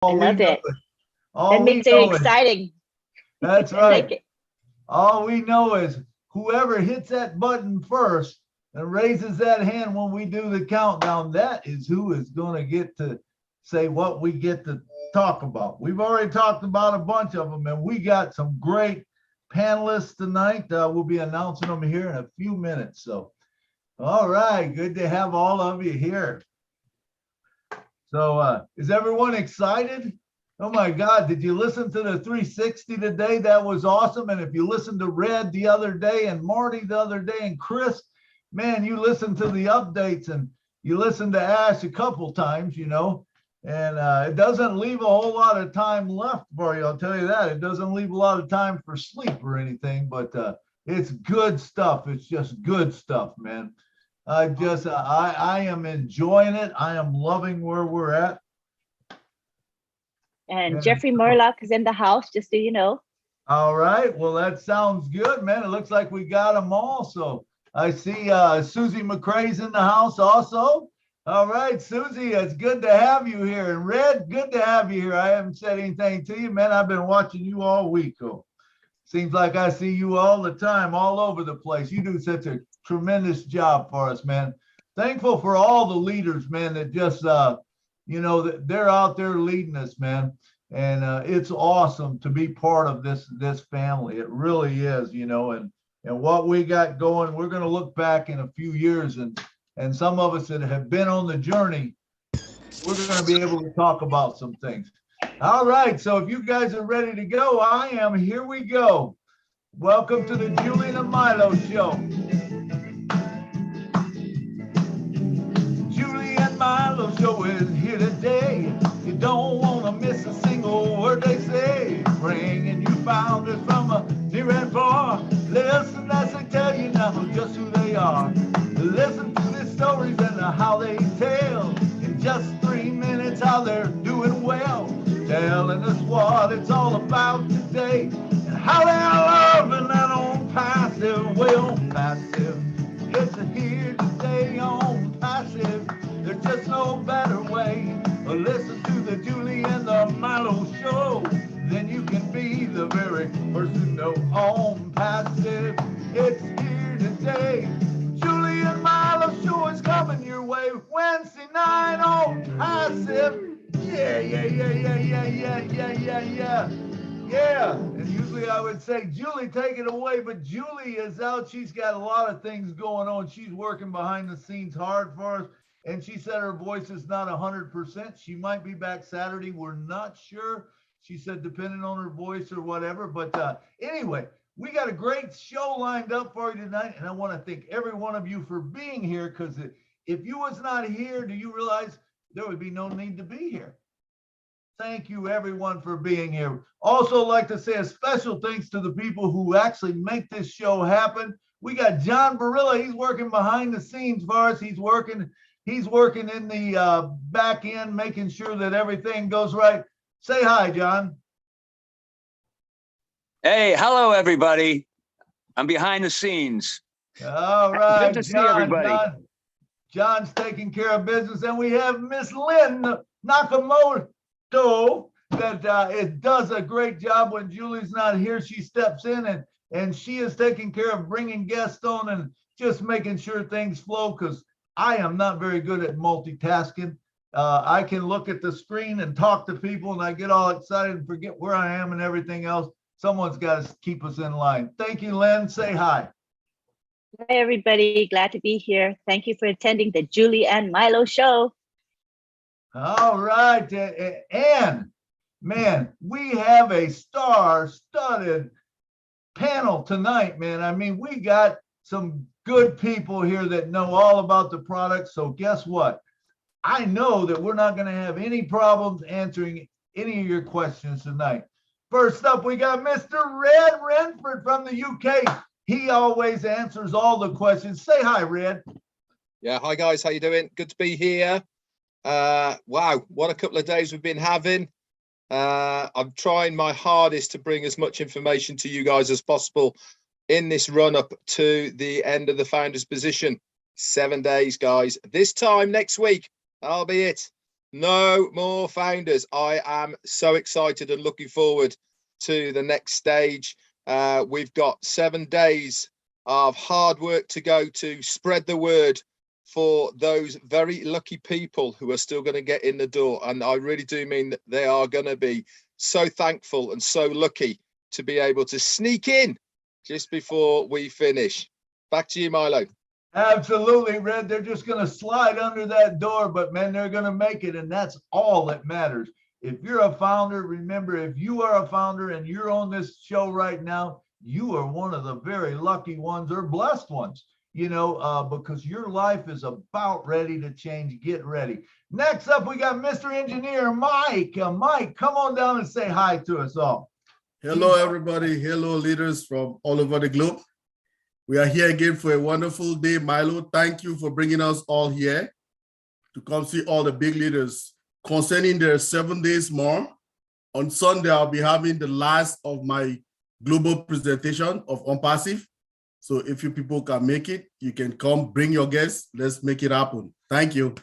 I we love know it. is, That all we makes it know is, exciting. that's I like right. it. All we know is whoever hits that button first and raises that hand when we do the countdown, that is who is going to get to say what we get to talk about. We've already talked about a bunch of them, and we got some great panelists tonight. We'll be announcing them here in a few minutes. So, all right, good to have all of you here. So, is everyone excited? Oh my God, did you listen to the 360 today? That was awesome. And if you listened to Red the other day and Marty the other day and Chris, man, you listened to the updates and you listened to Ash a couple times, you know, and it doesn't leave a whole lot of time left for you. I'll tell you that. It doesn't leave a lot of time for sleep or anything, but it's good stuff. It's just good stuff, man. I am enjoying it. I am loving where we're at. And Jeffrey Murlock is in the house, just so you know. All right. Well, that sounds good, man. It looks like we got them all. So I see Susie McCrae's in the house also. All right, Susie, it's good to have you here. And Red, good to have you here. I haven't said anything to you, man. I've been watching you all week. Oh, seems like I see you all the time, all over the place. You do such a tremendous job for us, man. Thankful for all the leaders, man, that just you know, they're out there leading us, man. And it's awesome to be part of this family. It really is, you know, and what we got going, we're going to look back in a few years, and some of us that have been on the journey, we're going to be able to talk about some things. All right, so if you guys are ready to go, I am. Here we go. Welcome to the Julie and Milo Show. Julie and Milo Show is here today. You don't want to miss a single word they say. Bringing you founders from near and far. Listen as they tell you now just who they are. Listen to their stories and how they tell. In just 3 minutes how they're doing well. Telling us what it's all about today. And how they're loving that on passive. Way on passive. It's here today on passive. There's just no better way. Listen to the Julie and the Milo Show. Then you can be the very person know on passive. It's here today. Julie and Milo Show is coming your way Wednesday night on passive. Yeah. Yeah, and usually I would say, Julie, take it away, but Julie is out. She's got a lot of things going on. She's working behind the scenes hard for us, and she said her voice is not 100%. She might be back Saturday. We're not sure. She said depending on her voice or whatever, but anyway, we got a great show lined up for you tonight, and I want to thank every one of you for being here, because if you was not here, do you realize there would be no need to be here? Thank you, everyone, for being here. Also like to say a special thanks to the people who actually make this show happen. We got John Barilla. He's working behind the scenes for us. He's working in the back end, making sure that everything goes right. Say hi, John. Hey, hello, everybody. I'm behind the scenes. All right, Good to see everybody. John's taking care of business, and we have Miss Lynn Nakamoto. That it does a great job when Julie's not here. She steps in and she is taking care of bringing guests on and just making sure things flow, because I am not very good at multitasking. I can look at the screen and talk to people and I get all excited and forget where I am and everything else. Someone's got to keep us in line. Thank you, Lynn. Say hi. Hi, everybody. Glad to be here. Thank you for attending the Julie and Milo Show. All right, and man, we have a star-studded panel tonight, man. I mean, we got some good people here that know all about the product. So guess what? I know that we're not going to have any problems answering any of your questions tonight. First up, we got Mr. Redfern from the UK. He always answers all the questions. Say hi, Red. Yeah, hi guys, how you doing? Good to be here. Wow, what a couple of days we've been having. I'm trying my hardest to bring as much information to you guys as possible in this run up to the end of the founder's position. 7 days, guys. This time next week, that'll be it. No more founders. I am so excited and looking forward to the next stage. We've got 7 days of hard work to go to spread the word for those very lucky people who are still going to get in the door. And I really do mean that they are going to be so thankful and so lucky to be able to sneak in just before we finish. Back to you, Milo. Absolutely, Red. They're just going to slide under that door, but man, they're going to make it. And that's all that matters. If you're a founder, remember, if you are a founder and you're on this show right now, you are one of the very lucky ones or blessed ones, because your life is about ready to change. Get ready. Next up, we got Mr. Engineer Mike. Mike, come on down and say hi to us all. Hello, everybody. Hello, leaders from all over the globe. We are here again for a wonderful day. Milo, thank you for bringing us all here to come see all the big leaders concerning their 7 days more. On Sunday, I'll be having the last of my global presentation of OnPassive. So if you people can make it, you can come, bring your guests. Let's make it happen. Thank you.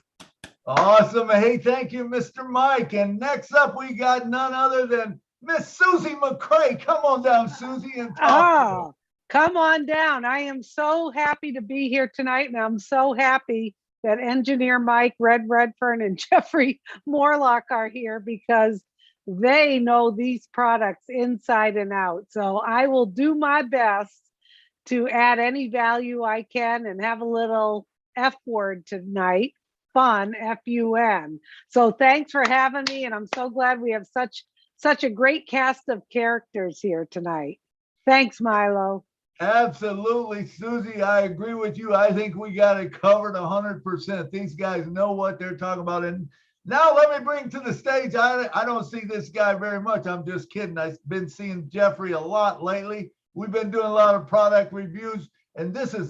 Awesome. Hey, thank you, Mr. Mike. And next up, we got none other than Miss Susie McCray. Come on down, Susie, and talk. Come on down. I am so happy to be here tonight, and I'm so happy that Engineer Mike, Redfern, and Jeffrey Morlock are here because they know these products inside and out. So I will do my best to add any value I can and have a little F word tonight, fun, F-U-N. So thanks for having me, and I'm so glad we have such a great cast of characters here tonight. Thanks, Milo. Absolutely, Susie. I agree with you. I think we got it covered 100%. These guys know what they're talking about. And now let me bring to the stage. I don't see this guy very much. I'm just kidding. I've been seeing Jeffrey a lot lately. We've been doing a lot of product reviews, and this is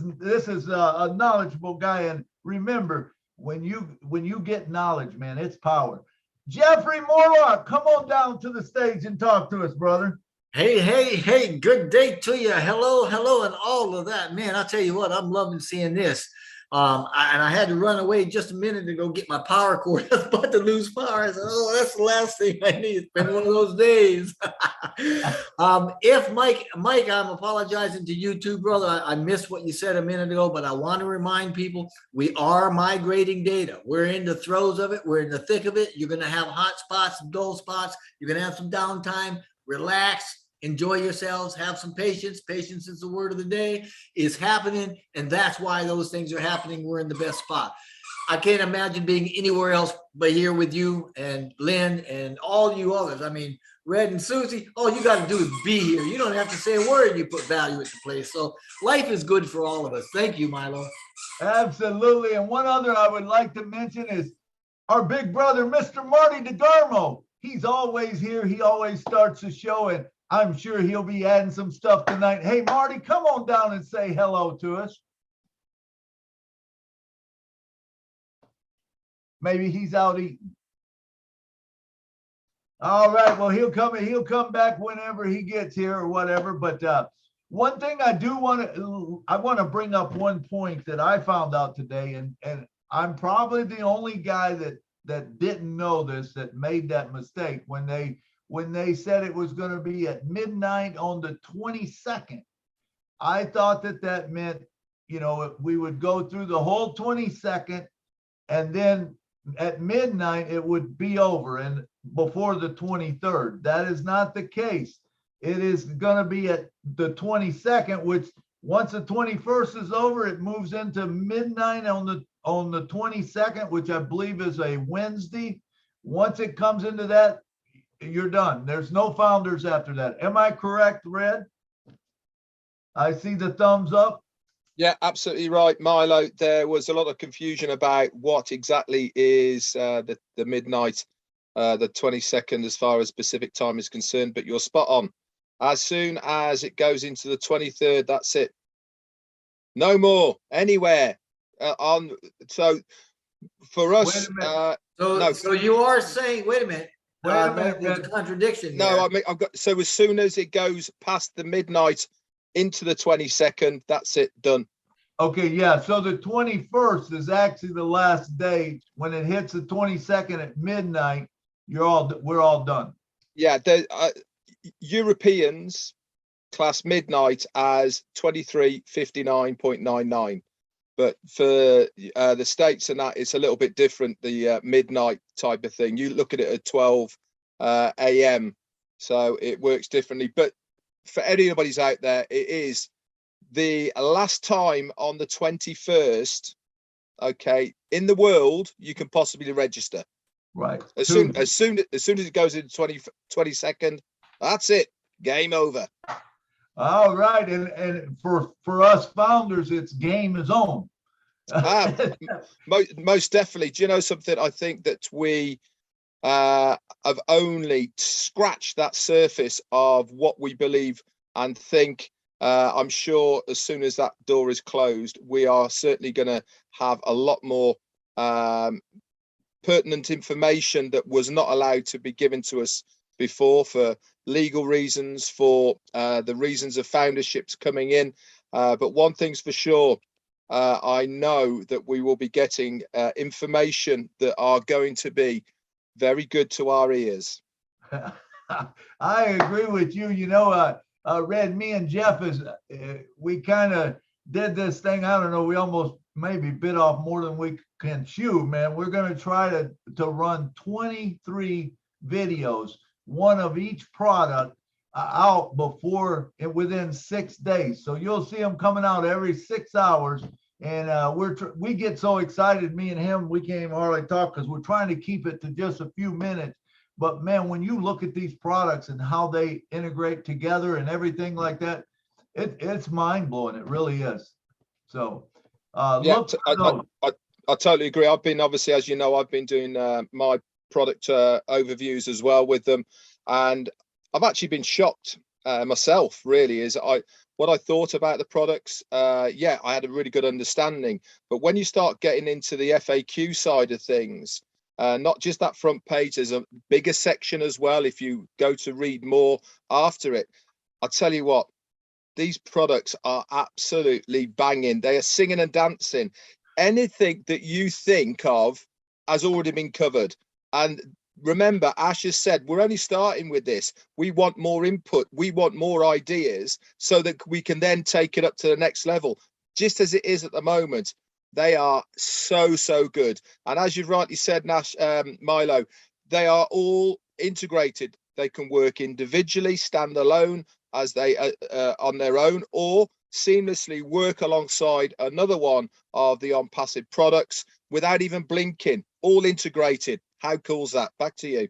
a knowledgeable guy. And remember, when you get knowledge, man, it's power. Jeffrey Morlock, come on down to the stage and talk to us, brother. Hey, good day to you. Hello, and all of that. Man, I'll tell you what, I'm loving seeing this. I had to run away just a minute to go get my power cord. I was about to lose power. I said, oh, that's the last thing I need. It's been one of those days. If Mike, I'm apologizing to you too, brother. I missed what you said a minute ago, but I want to remind people we are migrating data. We're in the throes of it. We're in the thick of it. You're going to have hot spots, some dull spots. You're going to have some downtime. Relax. Enjoy yourselves, have some patience. Patience is the word of the day. It's happening, and that's why those things are happening. We're in the best spot. I can't imagine being anywhere else but here with you and Lynn and all you others. I mean, Red and Susie, all you got to do is be here. You don't have to say a word. You put value at the place. So life is good for all of us. Thank you, Milo. Absolutely. And one other I would like to mention is our big brother, Mr. Marty DeGarmo. He's always here. He always starts the show, and I'm sure he'll be adding some stuff tonight. Hey, Marty, come on down and say hello to us. Maybe he's out eating. All right. Well, he'll come back whenever he gets here or whatever. But one thing I want to bring up one point that I found out today, and I'm probably the only guy that didn't know this, that made that mistake when they said it was going to be at midnight on the 22nd. I thought that meant, we would go through the whole 22nd, and then at midnight it would be over and before the 23rd. That is not the case. It is going to be at the 22nd, which once the 21st is over, it moves into midnight on the 22nd, which I believe is a Wednesday. Once it comes into that, you're done. There's no founders after that. Am I correct, Red? I see the thumbs up. Yeah, absolutely right, Milo. There was a lot of confusion about what exactly is the midnight, the 22nd, as far as Pacific time is concerned, but you're spot on. As soon as it goes into the 23rd, that's it. No more anywhere So for us, so you are saying, wait a minute. There's a contradiction. No, I mean, so as soon as it goes past the midnight into the 22nd, that's it, done. Okay, yeah. So the 21st is actually the last day. When it hits the 22nd at midnight, we're all done. Yeah, Europeans class midnight as 23:59.99, but for the States and that, it's a little bit different. The midnight type of thing, you look at it at 12 a.m. so it works differently. But for anybody's out there, it is the last time on the 21st, okay, in the world you can possibly register. Right. As soon as it goes into 22nd, that's it, game over. All right, and for us founders, it's game is on. Most definitely. Do you know something? I think that we have only scratched that surface of what we believe and think. I'm sure as soon as that door is closed, we are certainly going to have a lot more pertinent information that was not allowed to be given to us before, for legal reasons, for the reasons of founderships coming in. But one thing's for sure, I know that we will be getting information that are going to be very good to our ears. I agree with you. You know, Red, me and Jeff we kind of did this thing. I don't know. We almost maybe bit off more than we can chew, man. We're going to try to run 23 videos, one of each product out within 6 days. So you'll see them coming out every 6 hours. And we get so excited, me and him, we can't even hardly talk because we're trying to keep it to just a few minutes. But man, when you look at these products and how they integrate together and everything like that, it's mind blowing. It really is. So yeah, I totally agree. I've been, obviously, as you know, I've been doing my product overviews as well with them, and I've actually been shocked myself, really, is what I thought about the products. Yeah, I had a really good understanding, but when you start getting into the FAQ side of things, not just that front page, there's a bigger section as well if you go to read more after it. I'll tell you what, these products are absolutely banging. They are singing and dancing. Anything that you think of has already been covered. And remember, Ash has said, we're only starting with this. We want more input. We want more ideas so that we can then take it up to the next level. Just as it is at the moment, they are so good. And as you've rightly said, Nash, Milo, they are all integrated. They can work individually, stand alone, as they on their own, or seamlessly work alongside another one of the OnPassive products without even blinking, all integrated. How cool's that? Back to you.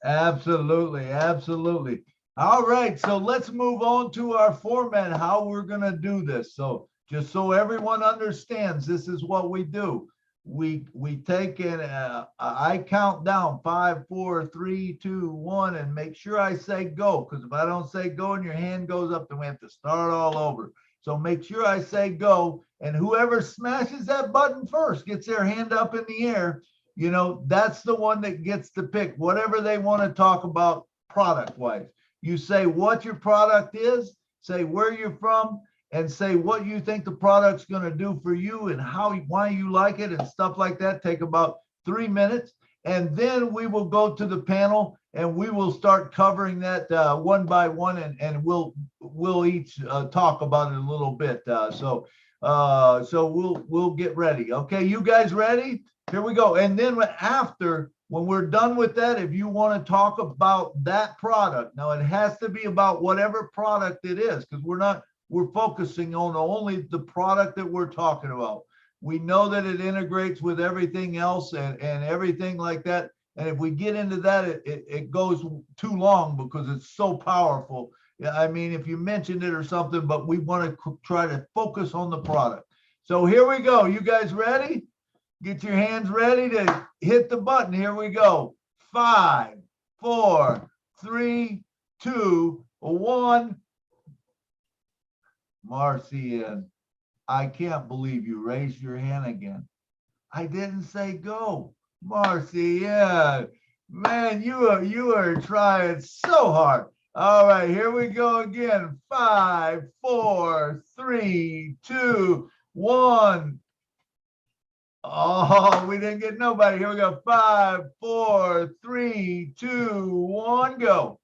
Absolutely. All right, so let's move on to our format, how we're going to do this. So just so everyone understands, this is what we do. We take in, I count down 5, 4, 3, 2, 1, and make sure I say go. Because if I don't say go and your hand goes up, then we have to start all over. So make sure I say go, and whoever smashes that button first, gets their hand up in the air, you know, that's the one that gets to pick whatever they want to talk about product wise. You say what your product is, say where you're from, and say what you think the product's going to do for you and why you like it and stuff like that. Take about 3 minutes, and then we will go to the panel and we will start covering that one by one, and we'll each talk about it a little bit. So we'll get ready. Okay, you guys ready? Here we go. And then when we're done with that, if you want to talk about that product, now it has to be about whatever product it is, because we're focusing on only the product that we're talking about. We know that it integrates with everything else and everything like that. And if we get into that, it goes too long because it's so powerful. I mean, if you mentioned it or something, but we want to try to focus on the product. So here we go. You guys ready? Get your hands ready to hit the button. Here we go. 5, 4, 3, 2, 1. Marcy, I can't believe you raised your hand again. I didn't say go. Marcy, yeah. Man, you are trying so hard. All right, here we go again. 5, 4, 3, 2, 1. Oh, we didn't get nobody. Here we go. 5, 4, 3, 2, 1, go.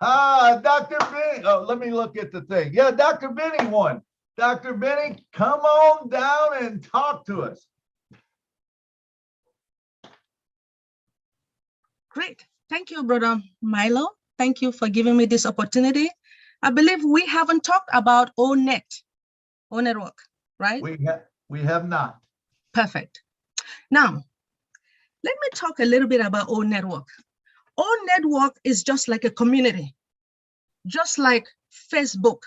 Dr. Benny. Oh, let me look at the thing. Yeah, Dr. Benny won. Dr. Benny, come on down and talk to us. Great. Thank you, Brother Milo. Thank you for giving me this opportunity. I believe we haven't talked about O-Net, O-Network, right? We have not. Perfect. Now, let me talk a little bit about O-Network. O-Network is just like a community, just like Facebook.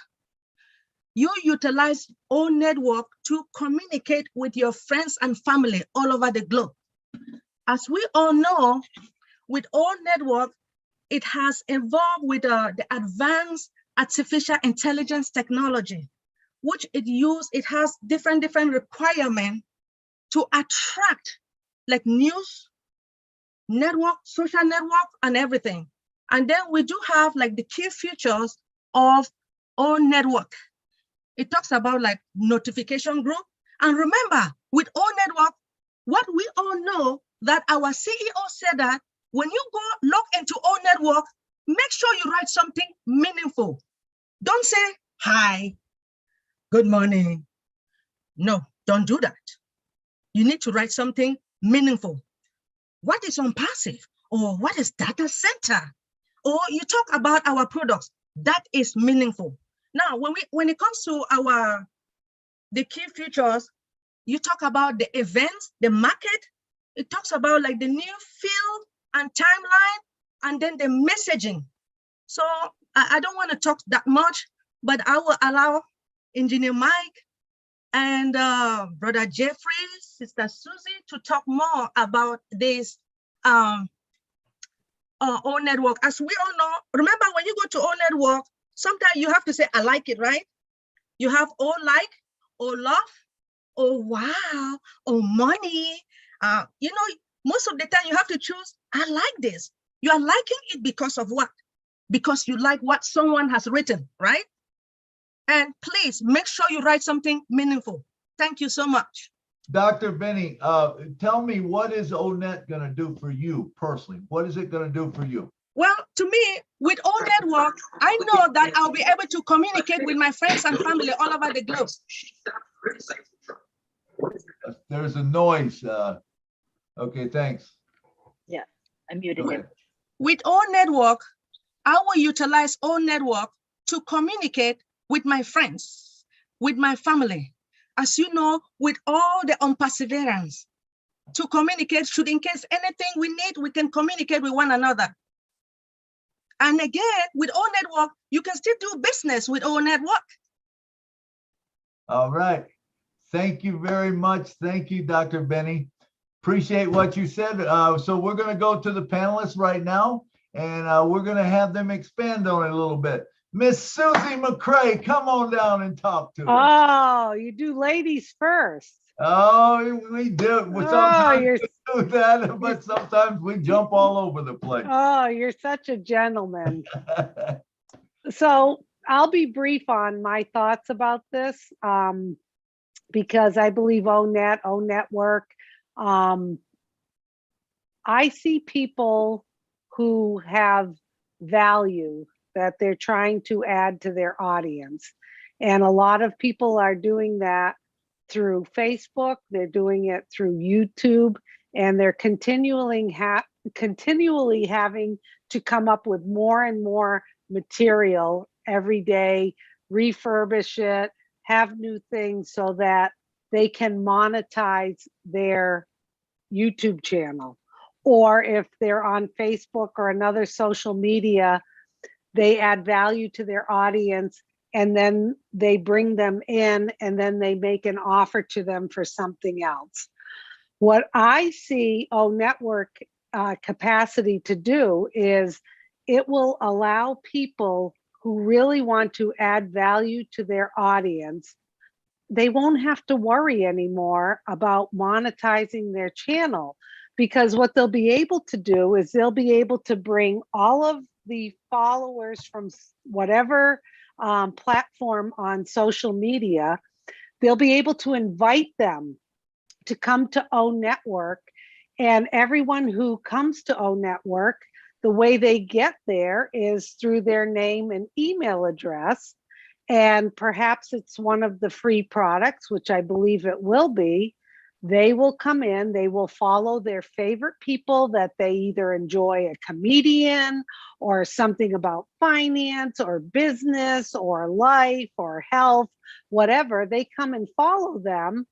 You utilize O-Network to communicate with your friends and family all over the globe. As we all know, with O-Network, it has evolved with the advanced artificial intelligence technology, which it has different requirements to attract like news, network, social network, and everything. And then we do have like the key features of O-Network. It talks about like notification group. And remember, with O-Network, what we all know that our CEO said that when you go log into O-Network, make sure you write something meaningful. Don't say, hi, good morning. No, don't do that. You need to write something meaningful. What is on passive? Or what is data center? Or you talk about our products, that is meaningful. Now, when it comes to the key features, you talk about the events, the market. It talks about like the new field and timeline, and then the messaging. So I don't want to talk that much, but I will allow Engineer Mike and Brother Jeffrey, Sister Susie to talk more about this O-Network. As we all know, remember when you go to O-Network, sometimes you have to say, I like it, right? You have O like, O love, O wow, O money. You know, most of the time you have to choose, I like this. You are liking it because of what? Because you like what someone has written, right? And please make sure you write something meaningful. Thank you so much. Dr. Benny, tell me, what is O-Net going to do for you personally? What is it going to do for you? Well, to me, with O-Network, I know that I'll be able to communicate with my friends and family all over the globe. There's a noise. Okay, thanks. Yeah, I muted him. With O-Network, I will utilize O-Network to communicate with my friends, with my family. As you know, with all the perseverance to communicate, should in case anything we need, we can communicate with one another. And again, with O-Network, you can still do business with O-Network. All right. Thank you very much. Thank you, Dr. Benny. Appreciate what you said. So we're going to go to the panelists right now, and we're going to have them expand on it a little bit. Miss Susie McCray, come on down and talk to us. Oh, you do ladies first. Oh, we do. Sometimes you're, we do that, but sometimes we jump all over the place. Oh, you're such a gentleman. So I'll be brief on my thoughts about this because I believe O-Network. I see people who have value that they're trying to add to their audience. And a lot of people are doing that through Facebook, they're doing it through YouTube, and they're continually having to come up with more and more material every day, refurbish it, have new things so that they can monetize their YouTube channel. Or if they're on Facebook or another social media, they add value to their audience and then they bring them in and then they make an offer to them for something else. What I see O-Network capacity to do is it will allow people who really want to add value to their audience. They won't have to worry anymore about monetizing their channel, because what they'll be able to do is they'll be able to bring all of the followers from whatever platform on social media. they'll be able to invite them to come to O Network. And everyone who comes to O Network, the way they get there is through their name and email address. And perhaps it's one of the free products, which I believe it will be. They will come in, they will follow their favorite people that they either enjoy, a comedian or something about finance or business or life or health, whatever. They come and follow them.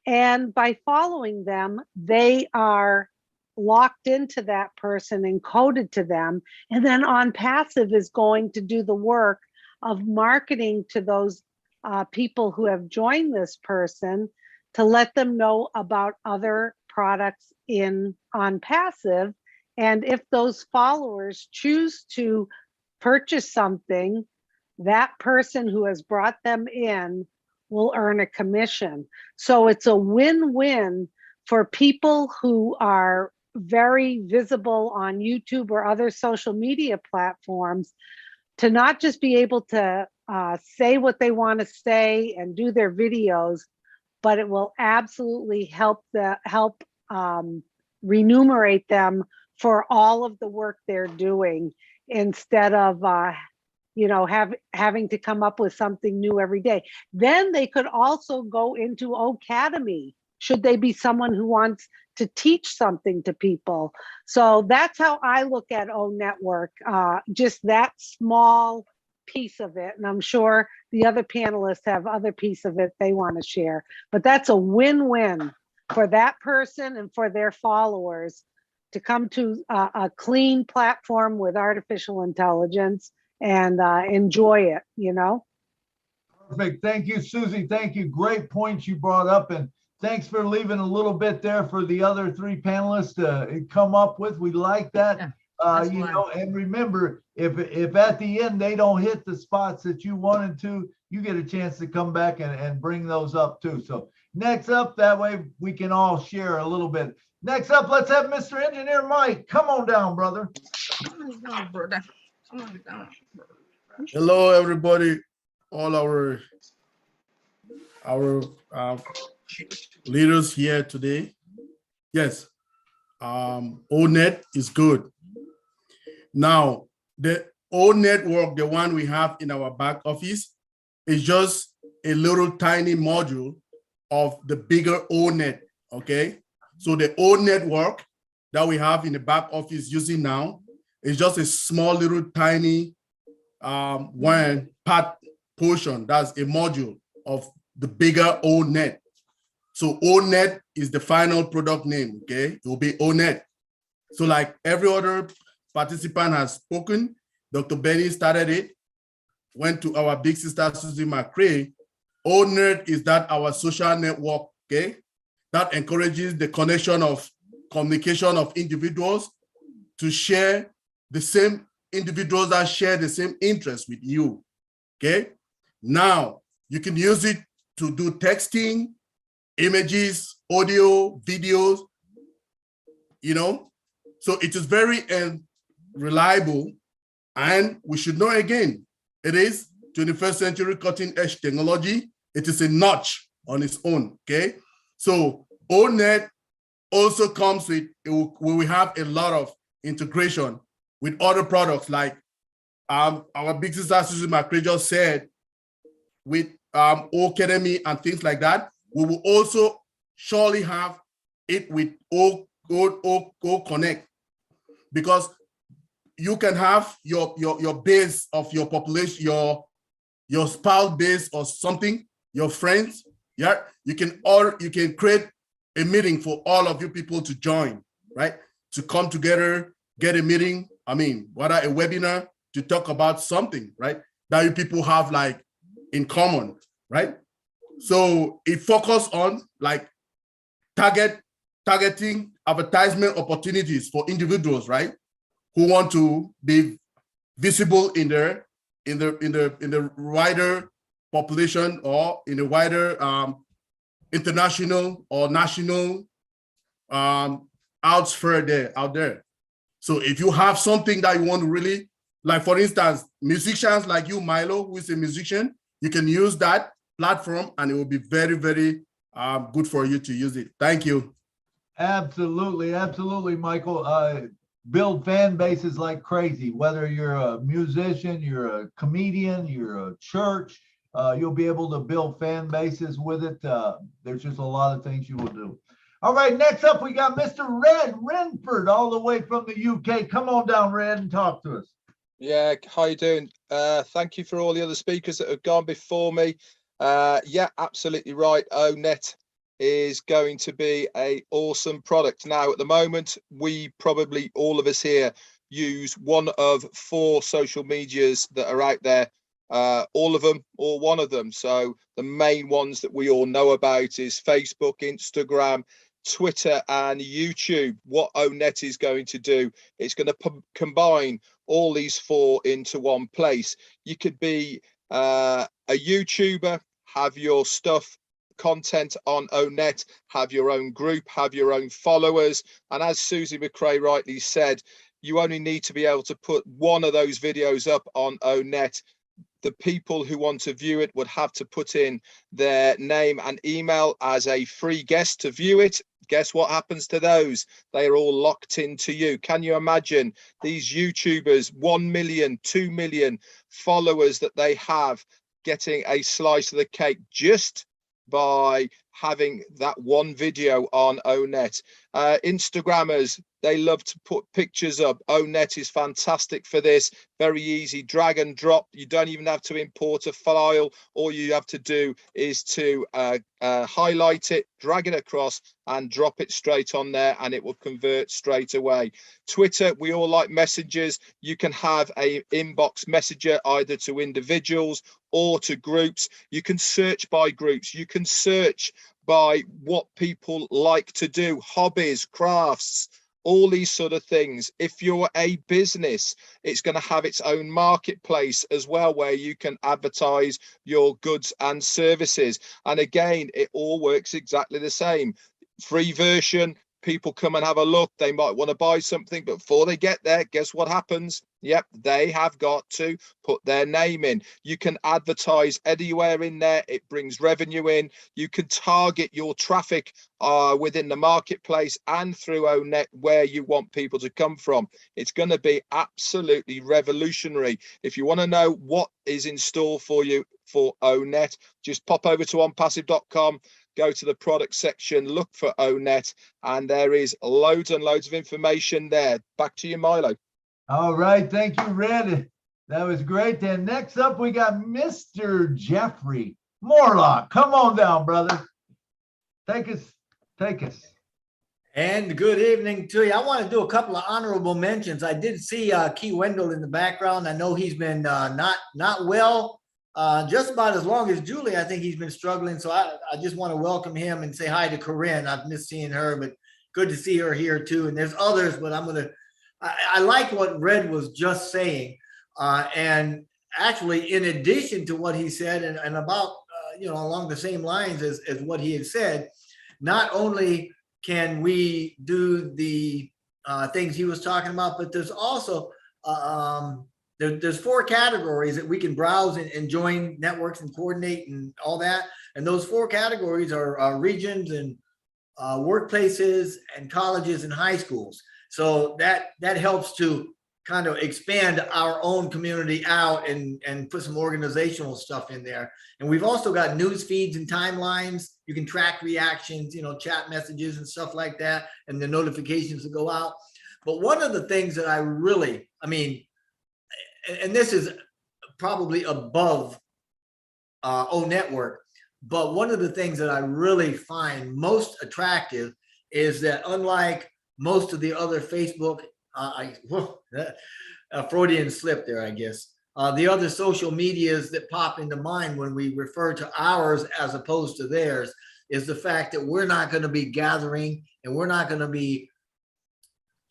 And by following them, they are locked into that person and coded to them. And then On Passive is going to do the work of marketing to those people who have joined this person to let them know about other products on Passive. And if those followers choose to purchase something, that person who has brought them in will earn a commission. So it's a win-win for people who are very visible on YouTube or other social media platforms to not just be able to say what they want to say and do their videos, but it will absolutely help remunerate them for all of the work they're doing, instead of having to come up with something new every day. Then they could also go into Academy, should they be someone who wants to teach something to people. So that's how I look at O Network, just that small piece of it. And I'm sure the other panelists have other piece of it they want to share, but that's a win-win for that person and for their followers to come to a clean platform with artificial intelligence and enjoy it, Perfect. Thank you, Susie. Thank you. Great points you brought up. And thanks for leaving a little bit there for the other three panelists to come up with. We like that. Yeah, and remember, if at the end they don't hit the spots that you wanted to, you get a chance to come back and bring those up too. So next up, that way we can all share a little bit. Next up, let's have Mr. Engineer Mike. Come on down, brother. Hello, everybody. All our leaders here today. Yes, ONET is good. Now, the O network, the one we have in our back office, is just a little tiny module of the bigger ONET, okay? So the O network that we have in the back office using now is just a small little tiny one part portion. That's a module of the bigger ONET. So ONET is the final product name, okay? It will be ONET. So like every other participant has spoken, Dr. Benny started it, went to our big sister, Susie McCray. ONET is that our social network, okay? That encourages the connection of communication of individuals to share the same individuals that share the same interests with you, okay? Now, you can use it to do texting, images, audio, videos, So it is very reliable, and we should know again, it is 21st century cutting edge technology. It is a notch on its own, okay? So ONET also comes with, we will have a lot of integration with other products like our big sister Susie McCray just said, with Academy and things like that. We will also surely have it with O Connect, because you can have your base of your population, your spouse base or something, your friends. Yeah, you can create a meeting for all of you people to join, right? To come together, get a meeting. Whether a webinar to talk about something, right? That you people have like in common, right? So it focuses on like targeting advertisement opportunities for individuals, right? Who want to be visible in the wider population or in the wider international or national out there. So if you have something that you want to really, like for instance, musicians like you, Milo, who is a musician, you can use that platform, and it will be very, very good for you to use it. Thank you. Absolutely, absolutely, Michael. Build fan bases like crazy. Whether you're a musician, you're a comedian, you're a church, you'll be able to build fan bases with it. There's just a lot of things you will do. All right, next up, we got Mr. Redfern, all the way from the UK. Come on down, Red, and talk to us. Yeah, how you doing? Thank you for all the other speakers that have gone before me. Yeah, absolutely right. ONET is going to be an awesome product. Now, at the moment, we probably, all of us here, use one of 4 social medias that are out there, all of them or one of them. So the main ones that we all know about is Facebook, Instagram, Twitter and YouTube. What ONET is going to do, it's going to combine all these 4 into one place. You could be a YouTuber, have your stuff, content on ONET, have your own group, have your own followers, and as Susie McRae rightly said, you only need to be able to put one of those videos up on ONET. The people who want to view it would have to put in their name and email as a free guest to view it. Guess what happens to those? They are all locked into you. Can you imagine these YouTubers, 1 million, 2 million followers that they have, getting a slice of the cake just by having that one video on ONET? Instagrammers, they love to put pictures up. ONET is fantastic for this. Very easy, drag and drop. You don't even have to import a file. All you have to do is to highlight it, drag it across and drop it straight on there, and it will convert straight away. Twitter, we all like messages. You can have a inbox messenger either to individuals or to groups. You can search by groups. You can search by what people like to do, hobbies, crafts, all these sort of things. If you're a business, it's going to have its own marketplace as well, where you can advertise your goods and services. And again, it all works exactly the same. Free version, people come and have a look, they might want to buy something, but before they get there, guess what happens? Yep, they have got to put their name in. You can advertise anywhere in there. It brings revenue in. You can target your traffic within the marketplace and through ONET where you want people to come from. It's going to be absolutely revolutionary. If you want to know what is in store for you for ONET, just pop over to onpassive.com. Go to the product section, look for ONET, and there is loads and loads of information there. Back to you, Milo. All right, thank you, Red. That was great. Then next up, we got Mr. Jeffrey Morlock. Come on down, brother. Take us. And good evening to you. I want to do a couple of honorable mentions. I did see Key Wendell in the background. I know he's been not well. Just about as long as Julie, I think he's been struggling. So I just want to welcome him and say hi to Corinne. I've missed seeing her, but good to see her here too. And there's others, but I like what Red was just saying. And actually, in addition to what he said and about, along the same lines as what he had said, not only can we do the things he was talking about, but there's also, there's 4 categories that we can browse and join networks and coordinate and all that. And those 4 categories are regions and workplaces and colleges and high schools. So that helps to kind of expand our own community out and put some organizational stuff in there. And we've also got news feeds and timelines. You can track reactions, chat messages and stuff like that, and the notifications that go out. But one of the things that I really, and this is probably above O Network, but one of the things that I really find most attractive is that unlike most of the other Facebook, a Freudian slip there, I guess, the other social medias that pop into mind when we refer to ours as opposed to theirs is the fact that we're not going to be gathering and we're not going to be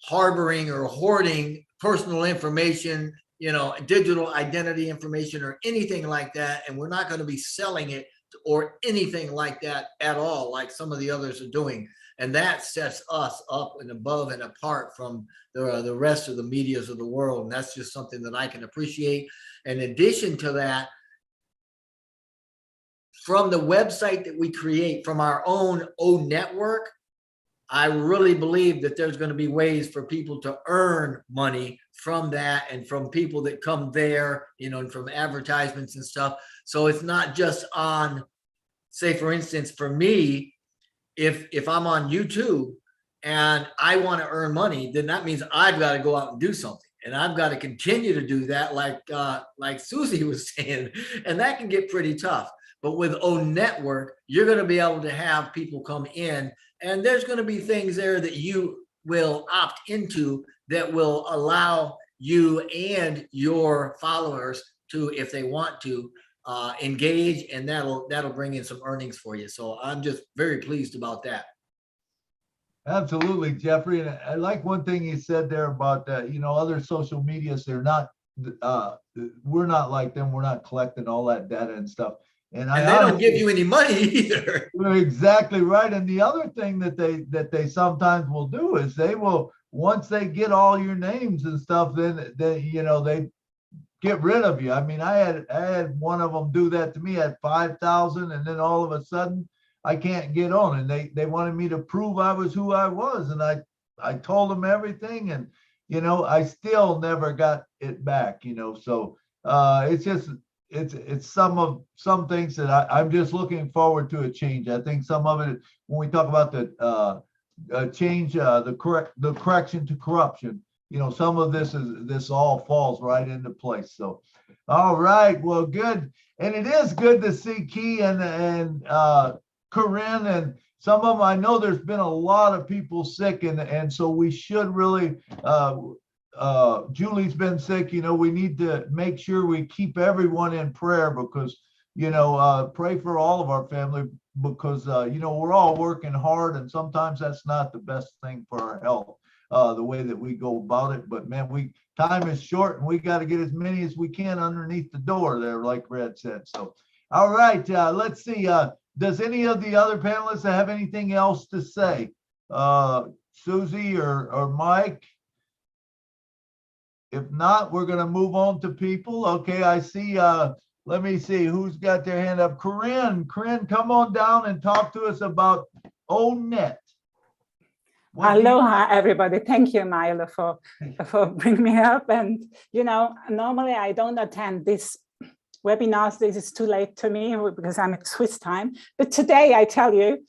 harboring or hoarding personal information, digital identity information or anything like that. And we're not going to be selling it or anything like that at all, like some of the others are doing. And that sets us up and above and apart from the rest of the medias of the world. And that's just something that I can appreciate. In addition to that, from the website that we create from our own network, I really believe that there's going to be ways for people to earn money from that and from people that come there, you know, and from advertisements and stuff. So it's not just on, say, for instance, for me, if I'm on YouTube and I want to earn money, then that means I've got to go out and do something. And I've got to continue to do that, like Susie was saying, and that can get pretty tough. But with Own Network, you're going to be able to have people come in, and there's going to be things there that you will opt into that will allow you and your followers to, if they want to, engage, and that'll bring in some earnings for you. So I'm just very pleased about that. Absolutely, Jeffrey. And I like one thing you said there about, you know, other social medias, they're not, we're not like them. We're not collecting all that data and stuff. And they don't give you any money either. You're exactly right. And the other thing that they sometimes will do is they will, once they get all your names and stuff, then they, you know, they get rid of you. I mean, I had one of them do that to me at 5,000, and then all of a sudden I can't get on, and they wanted me to prove I was who I was, and I told them everything, and you know, I still never got it back, you know. So it's just it's some things that I'm just looking forward to a change. I think some of it, when we talk about the change, the correction to corruption, you know, some of this all falls right into place. So, all right, well, good, and it is good to see Key and Corinne and some of them. I know there's been a lot of people sick, and so we should really. Julie's been sick. You know, we need to make sure we keep everyone in prayer, because, you know, pray for all of our family, because, you know, we're all working hard, and sometimes that's not the best thing for our health, the way that we go about it. But man, time is short, and we got to get as many as we can underneath the door there, like Red said. So, all right, let's see. Does any of the other panelists have anything else to say? Susie or Mike? If not, we're going to move on to people. Okay, I see. Let me see who's got their hand up. Corinne, come on down and talk to us about ONET. Aloha, everybody. Thank you, Milo, for bringing me up. And, you know, normally I don't attend this webinars. This is too late to me because I'm at Swiss time. But today, I tell you,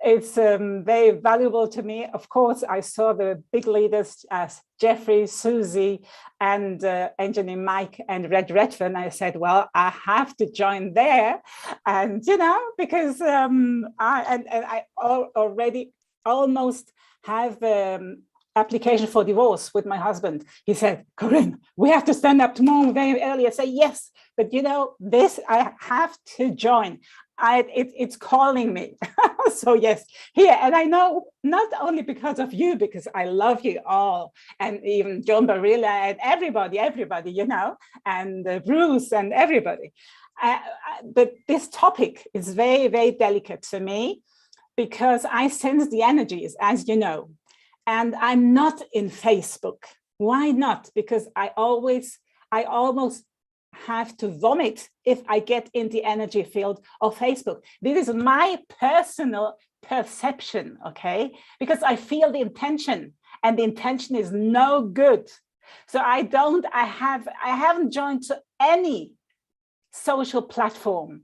it's very valuable to me. Of course, I saw the big leaders as Jeffrey, Susie, and Engineer Mike and Redfern. I said, well, I have to join there. And, you know, because I already almost have application for divorce with my husband. He said, Corinne, we have to stand up tomorrow very early. I say, yes, but you know, this, I have to join. It's calling me. So yes, here. And I know not only because of you, because I love you all, and even John Barilla and everybody, you know, and Bruce and everybody. But this topic is very, very delicate to me, because I sense the energies, as you know, and I'm not in Facebook. Why not? Because I almost have to vomit if I get in the energy field of Facebook. This is my personal perception, okay? Because I feel the intention, and the intention is no good. So I haven't joined to any social platform.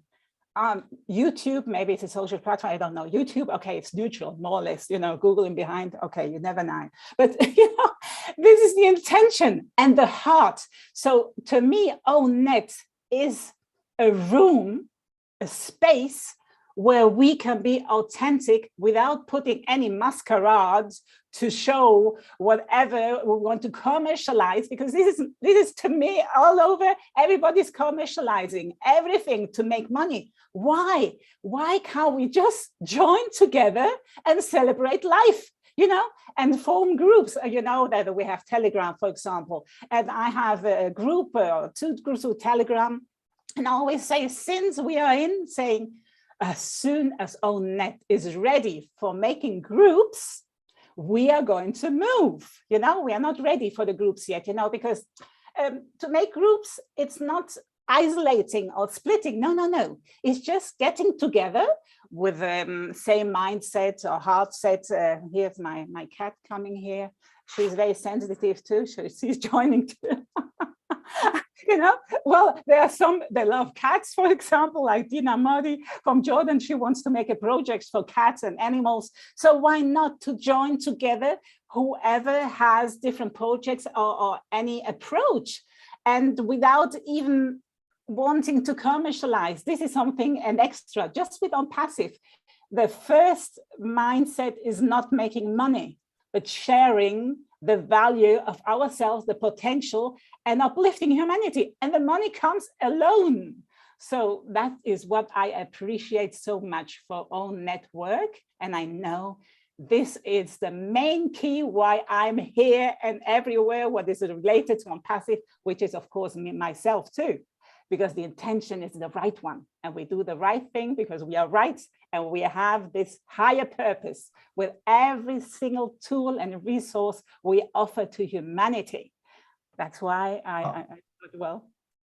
YouTube, maybe it's a social platform, I don't know. YouTube, okay, it's neutral, more or less, you know, Googling behind, okay, you never know. But, you know, this is the intention and the heart. So to me, ONET is a room, a space where we can be authentic without putting any masquerades to show whatever we want to commercialize, because this is to me all over. Everybody's commercializing everything to make money. Why can't we just join together and celebrate life, you know, and form groups? You know that we have Telegram, for example, and I have a group, 2 groups of Telegram, and I always say, since we are in, saying, as soon as ONET is ready for making groups, we are going to move. You know, we are not ready for the groups yet, you know, because to make groups, it's not isolating or splitting. No, no, no. It's just getting together with same mindset or heart set. Here's my cat coming here. She's very sensitive too, so she's joining too. You know, well, there are some, they love cats, for example, like Marty from Jordan. She wants to make a project for cats and animals. So why not to join together whoever has different projects or any approach, and without even wanting to commercialize. This is something an extra, just with on passive. The first mindset is not making money, but sharing the value of ourselves, the potential, and uplifting humanity. And the money comes alone. So that is what I appreciate so much for own network. And I know this is the main key why I'm here and everywhere, what is related to on passive, which is of course me, myself too, because the intention is the right one. And we do the right thing because we are right. And we have this higher purpose with every single tool and resource we offer to humanity. That's why I well.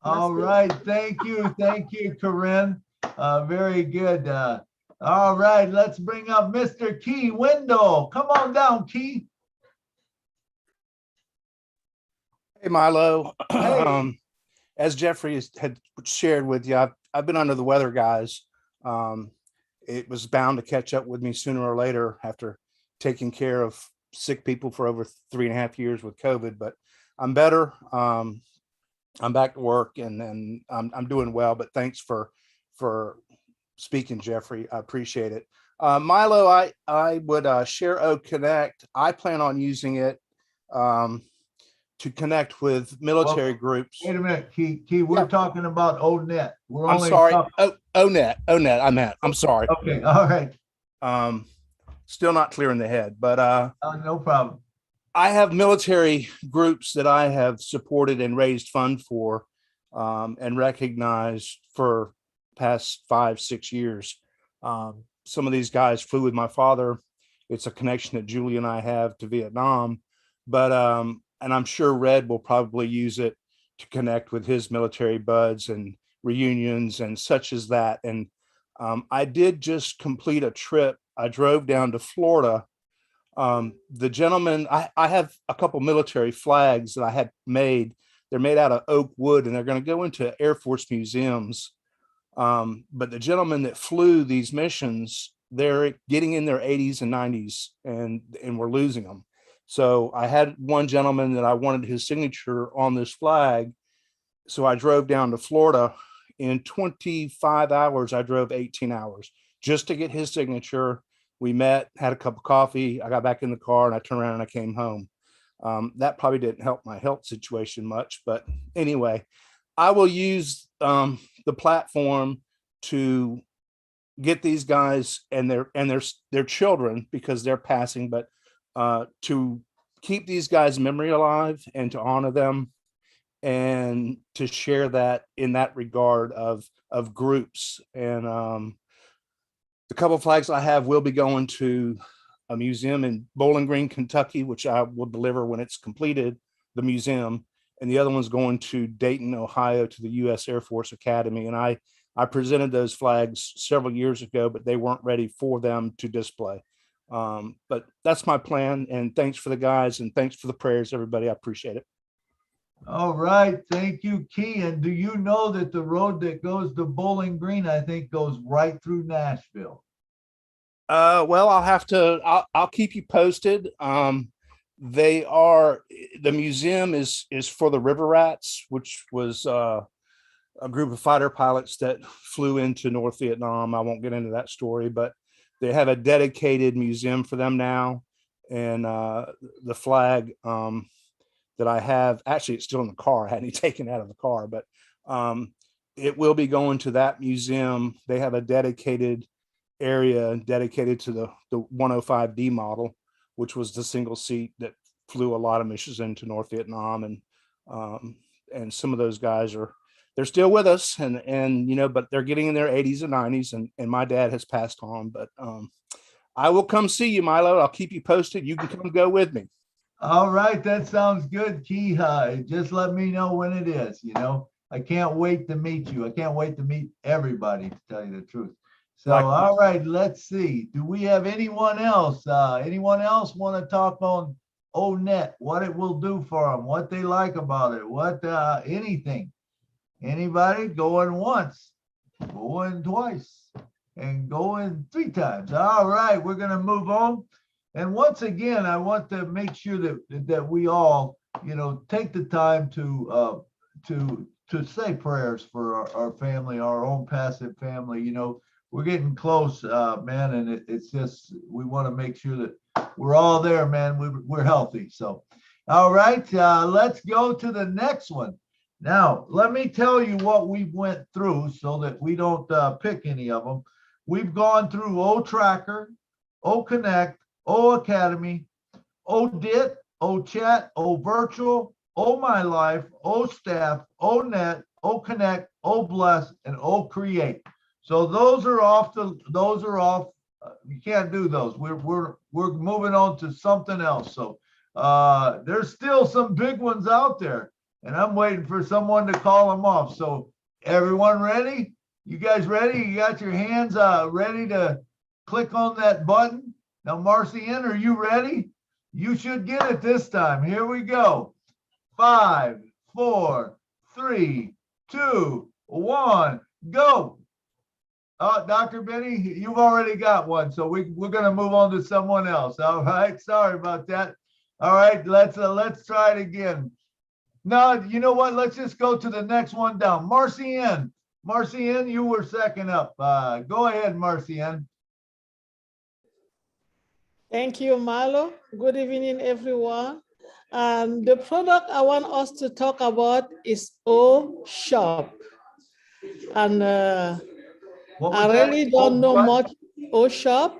All right, thank you, Corinne. Very good. All right, let's bring up Mr. Key Window. Come on down, Key. Hey, Milo. Hey. As Jeffrey had shared with you, I've been under the weather, guys. It was bound to catch up with me sooner or later after taking care of sick people for over 3.5 years with COVID, but I'm better. I'm back to work and I'm doing well, but thanks for speaking, Jeffrey. I appreciate it. Milo, I would share OConnect. I plan on using it to connect with military groups. Wait a minute, Key, we're talking about ONET. I'm sorry. ONET. I'm sorry. Okay, all right. Still not clear in the head, but no problem. I have military groups that I have supported and raised funds for and recognized for past 5-6 years. Some of these guys flew with my father. It's a connection that Julie and I have to Vietnam, but and I'm sure Red will probably use it to connect with his military buds and reunions and such as that. And I did just complete a trip. I drove down to Florida. The gentleman, I have a couple military flags that I had made. They're made out of oak wood and they're going to go into Air Force museums. But the gentleman that flew these missions, they're getting in their 80s and 90s and we're losing them. So I had one gentleman that I wanted his signature on this flag. So I drove down to Florida. In 25 hours, I drove 18 hours just to get his signature. We met, had a cup of coffee. I got back in the car and I turned around and I came home. That probably didn't help my health situation much, but anyway, I will use the platform to get these guys and their children, because they're passing, but to keep these guys' memory alive and to honor them and to share that in that regard of groups. And the couple of flags I have will be going to a museum in Bowling Green, Kentucky, which I will deliver when it's completed, the museum. And the other one's going to Dayton, Ohio, to the U.S. Air Force Academy. And I presented those flags several years ago, but they weren't ready for them to display. But that's my plan. And thanks for the guys and thanks for the prayers, everybody. I appreciate it. All right. Thank you, Key. And do you know that the road that goes to Bowling Green, I think, goes right through Nashville? Well, I'll keep you posted. The museum is for the River Rats, which was a group of fighter pilots that flew into North Vietnam. I won't get into that story, but they have a dedicated museum for them now. And the flag that I have, actually, it's still in the car. I hadn't taken it out of the car, but it will be going to that museum. They have a dedicated area dedicated to the 105D model, which was the single seat that flew a lot of missions into North Vietnam. And some of those guys they're still with us and you know, but they're getting in their 80s and 90s and my dad has passed on, but I will come see you, Milo. I'll keep you posted. You can come go with me. All right. That sounds good, Key. Just let me know when it is, you know. I can't wait to meet you. I can't wait to meet everybody, to tell you the truth. So, Likewise. all right, let's see. Do we have anyone else? Anyone else want to talk on ONET, what it will do for them, what they like about it, what anything? Anybody? Going once, going twice, and going 3 times. All right, we're going to move on. And once again, I want to make sure that we all, take the time to say prayers for our family, our own passive family. We're getting close, man, and it's just, we want to make sure that we're all there, man. We're healthy. So, all right, let's go to the next one. Now, let me tell you what we went through so that we don't pick any of them. We've gone through O Tracker, O Connect, O Academy, O DIT, O Chat, O Virtual, O My Life, O Staff, O Net, O Connect, O Bless, and O Create. So those are off. You can't do those. We're moving on to something else. So there's still some big ones out there, and I'm waiting for someone to call them off. So everyone ready? You guys ready? You got your hands ready to click on that button? Now, Marcian, are you ready? You should get it this time. Here we go. 5, 4, 3, 2, 1, go. Dr. Benny, you've already got one, so we're going to move on to someone else. All right, sorry about that. All right, let's try it again. No, you know what? Let's just go to the next one down. Marcian, you were second up. Go ahead, Marcian. Thank you, Marlo. Good evening, everyone. The product I want us to talk about is OShop. And I really don't know much. OShop.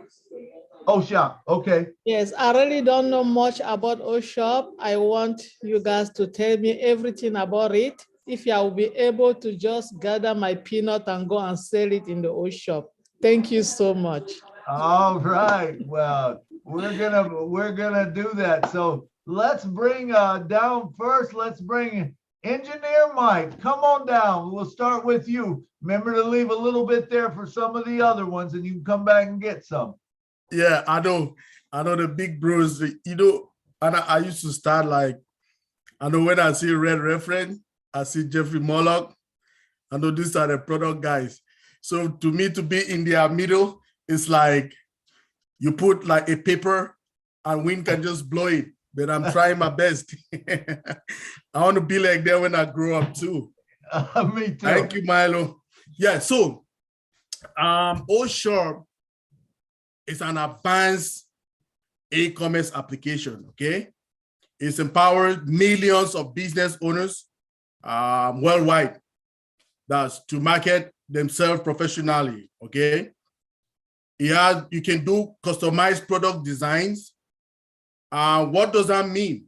OShop, okay. Yes, I really don't know much about OShop. I want you guys to tell me everything about it. If I will be able to just gather my peanut and go and sell it in the OShop. Thank you so much. All right. Well, we're gonna do that. So let's bring down first. Let's bring Engineer Mike. Come on down. We'll start with you. Remember to leave a little bit there for some of the other ones, and you can come back and get some. Yeah, I know the big bros. And I used to start like, I know when I see Redfern, I see Jeffrey Murlock. I know these are the product guys. So to me, to be in their middle, it's like you put like a paper and wind can just blow it. But I'm trying my best. I want to be like that when I grow up too. Me too. Thank you, Milo. Yeah, so OShop is an advanced e-commerce application, okay? It's empowered millions of business owners worldwide. That's to market themselves professionally, okay? You can do customized product designs. What does that mean?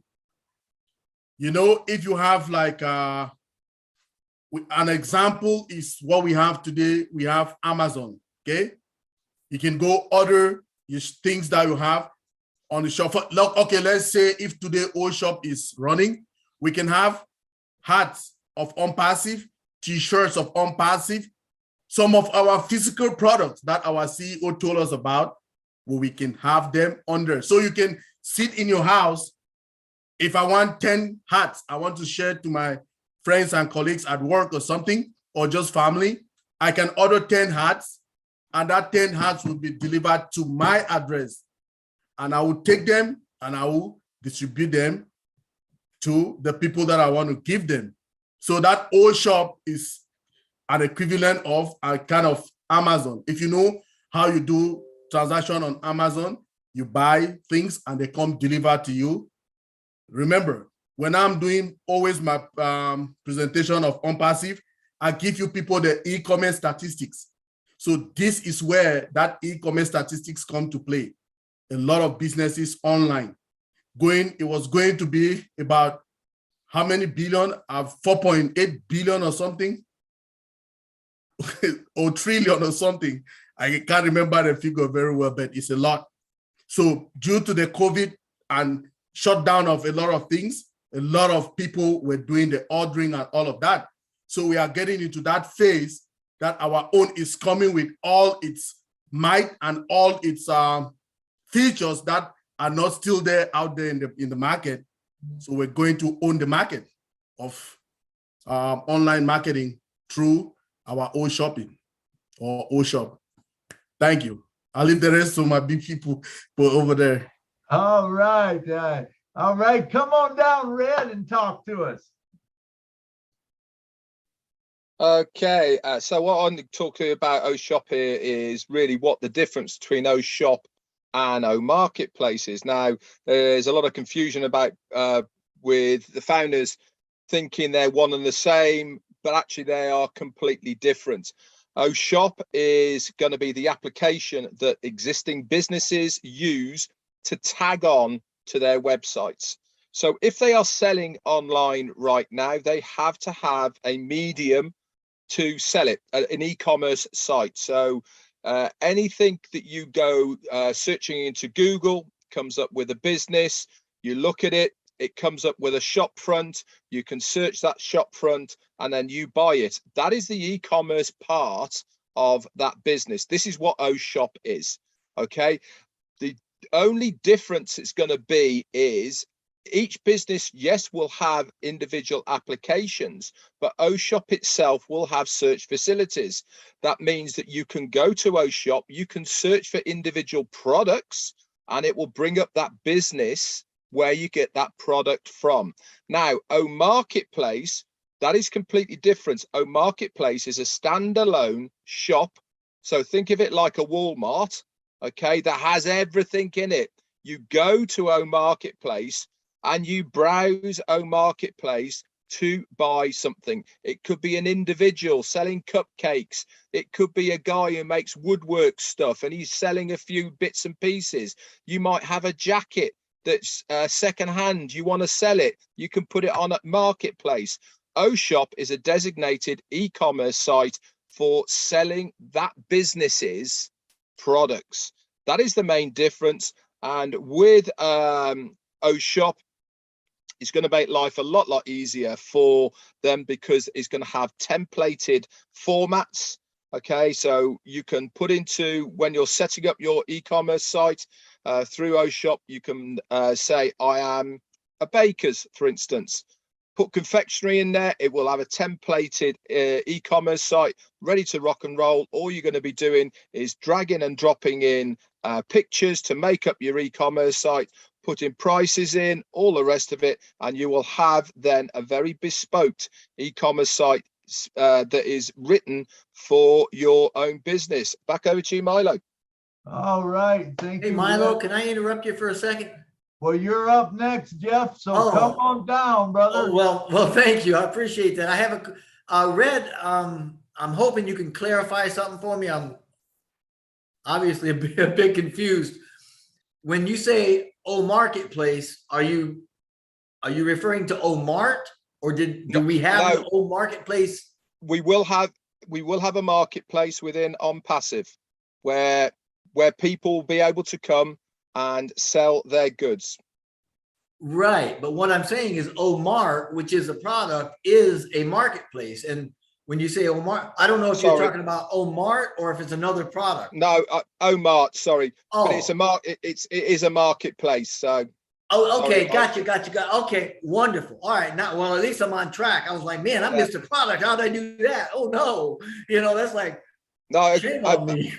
If you have like an example is what we have today. We have Amazon, okay? You can go order your things that you have on the shop. Okay, let's say if today OShop is running, we can have hats of OnPassive, t-shirts of OnPassive, some of our physical products that our CEO told us about, where we can have them under. So you can sit in your house. If I want 10 hats, I want to share to my friends and colleagues at work or something, or just family, I can order 10 hats, and that 10 hats will be delivered to my address. And I will take them and I will distribute them to the people that I want to give them. So that OShop is an equivalent of a kind of Amazon. If you know how you do transaction on Amazon, you buy things and they come delivered to you. Remember, when I'm doing always my presentation of OnPassive, I give you people the e-commerce statistics. So this is where that e-commerce statistics come to play. A lot of businesses online. It was going to be about how many billion? 4.8 billion or something, or trillion or something. I can't remember the figure very well, but it's a lot. So due to the COVID and shutdown of a lot of things, a lot of people were doing the ordering and all of that. So we are getting into that phase that our own is coming with all its might and all its features that are not still there out there in the market. So we're going to own the market of online marketing through our own shopping or O-Shop. Thank you. I'll leave the rest to my big people over there. All right. All right. Come on down, Red, and talk to us. Okay, so what I'm talking about O-Shop here is really what the difference between O-Shop and O-Marketplace is. Now, there's a lot of confusion about with the founders thinking they're one and the same, but actually they are completely different. O-Shop is going to be the application that existing businesses use to tag on to their websites. So if they are selling online right now, they have to have a medium to sell it, an e-commerce site. So anything that you go searching into Google comes up with a business, you look at it, it comes up with a shop front, you can search that shop front and then you buy it. That is the e-commerce part of that business. This is what O-Shop is, okay? The only difference it's going to be is each business, yes, will have individual applications, but O-Shop itself will have search facilities. That means that you can go to O-Shop, you can search for individual products, and it will bring up that business where you get that product from. Now, O-Marketplace, that is completely different. O-Marketplace is a standalone shop. So think of it like a Walmart, okay, that has everything in it. You go to O-Marketplace and you browse O-Marketplace to buy something. It could be an individual selling cupcakes. It could be a guy who makes woodwork stuff and he's selling a few bits and pieces. You might have a jacket that's secondhand. You want to sell it. You can put it on a marketplace. O-Shop is a designated e-commerce site for selling that business's products. That is the main difference. And with O-Shop, it's going to make life a lot easier for them because it's going to have templated formats. Okay, so you can put into, when you're setting up your e-commerce site through O-Shop, you can say, I am a baker's, for instance. Put confectionery in there, it will have a templated e-commerce site ready to rock and roll. All you're going to be doing is dragging and dropping in pictures to make up your e-commerce site, putting prices in, all the rest of it, and you will have then a very bespoke e-commerce site that is written for your own business. Back over to you, Milo. All right, thank you. Hey, Milo, can I interrupt you for a second? Well, you're up next, Jeff, so come on down, brother. Oh, well, thank you. I appreciate that. I have a Red, I'm hoping you can clarify something for me. I'm obviously a bit confused. When you say O-Marketplace, are you referring to O-Mart, or do we have an O-Marketplace? We will have a marketplace within OnPassive where people will be able to come and sell their goods. Right, but what I'm saying is O-Mart, which is a product, is a marketplace. And when you say O-Mart, I don't know if you're talking about O-Mart or if it's another product. No, O-Mart, sorry. Oh. But it is a marketplace. So okay, gotcha. Okay, wonderful. All right, now, well, at least I'm on track. I was like, man, I missed a product. How did I do that? Oh no, that's like, no, shame on me.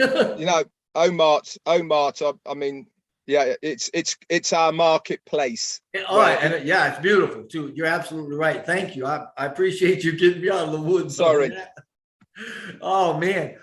O-Mart. I mean, yeah, it's our marketplace. All right, and yeah, it's beautiful too. You're absolutely right. Thank you. I appreciate you getting me out of the woods. Sorry. Oh man.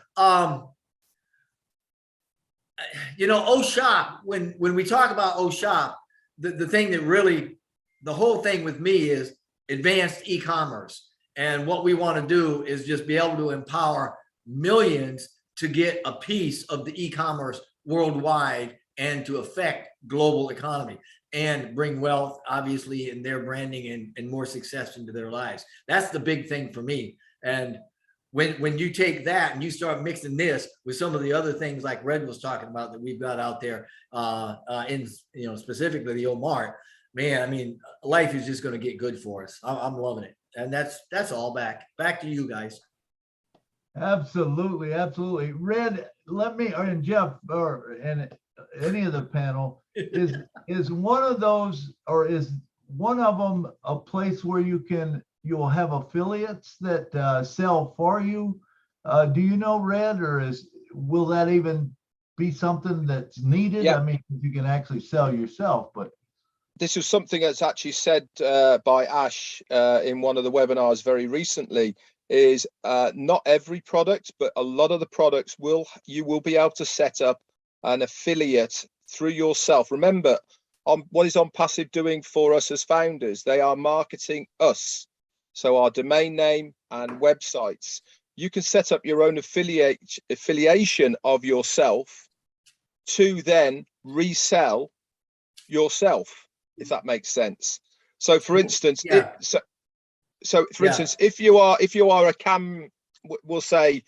O-Shop. When we talk about O-Shop, the thing that really, the whole thing with me is advanced e-commerce, and what we want to do is just be able to empower millions to get a piece of the e-commerce worldwide and to affect global economy and bring wealth, obviously, in their branding and more success into their lives. That's the big thing for me. And when you take that and you start mixing this with some of the other things like Red was talking about that we've got out there in specifically the O-Mart, Man, I mean, life is just going to get good for us. I'm loving it. And that's all back to you guys. Absolutely, absolutely. Red, let me, and Jeff, and any of the panel, is one of those, or is one of them a place where you'll have affiliates that sell for you? Do you know, Red, or will that even be something that's needed? Yeah. I mean, you can actually sell yourself, but This is something that's actually said by Ash in one of the webinars very recently, is not every product, but a lot of the products you will be able to set up an affiliate through yourself. Remember, what is OnPassive doing for us as founders? They are marketing us. So our domain name and websites. You can set up your own affiliation of yourself to then resell yourself, if that makes sense. So for instance, Yeah. instance, if you are we'll say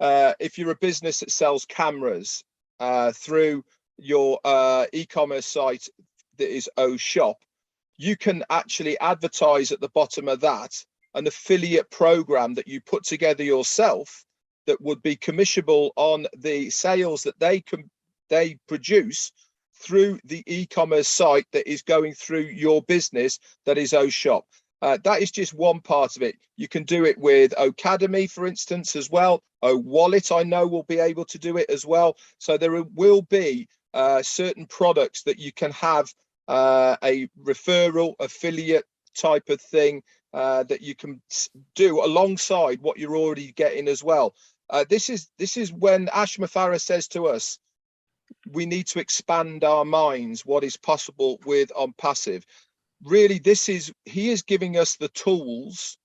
if you're a business that sells cameras through your e-commerce site that is OShop, you can actually advertise at the bottom of that an affiliate program that you put together yourself that would be commissionable on the sales that they produce through the e-commerce site that is going through your business, that is OShop. That is just one part of it. You can do it with Academy, for instance, as well. Wallet, I know, will be able to do it as well. So there will be certain products that you can have a referral affiliate type of thing that you can do alongside what you're already getting as well. This is when Ash Mafarah says to us, we need to expand our minds, what is possible with OnPassive. Really, he is giving us the tools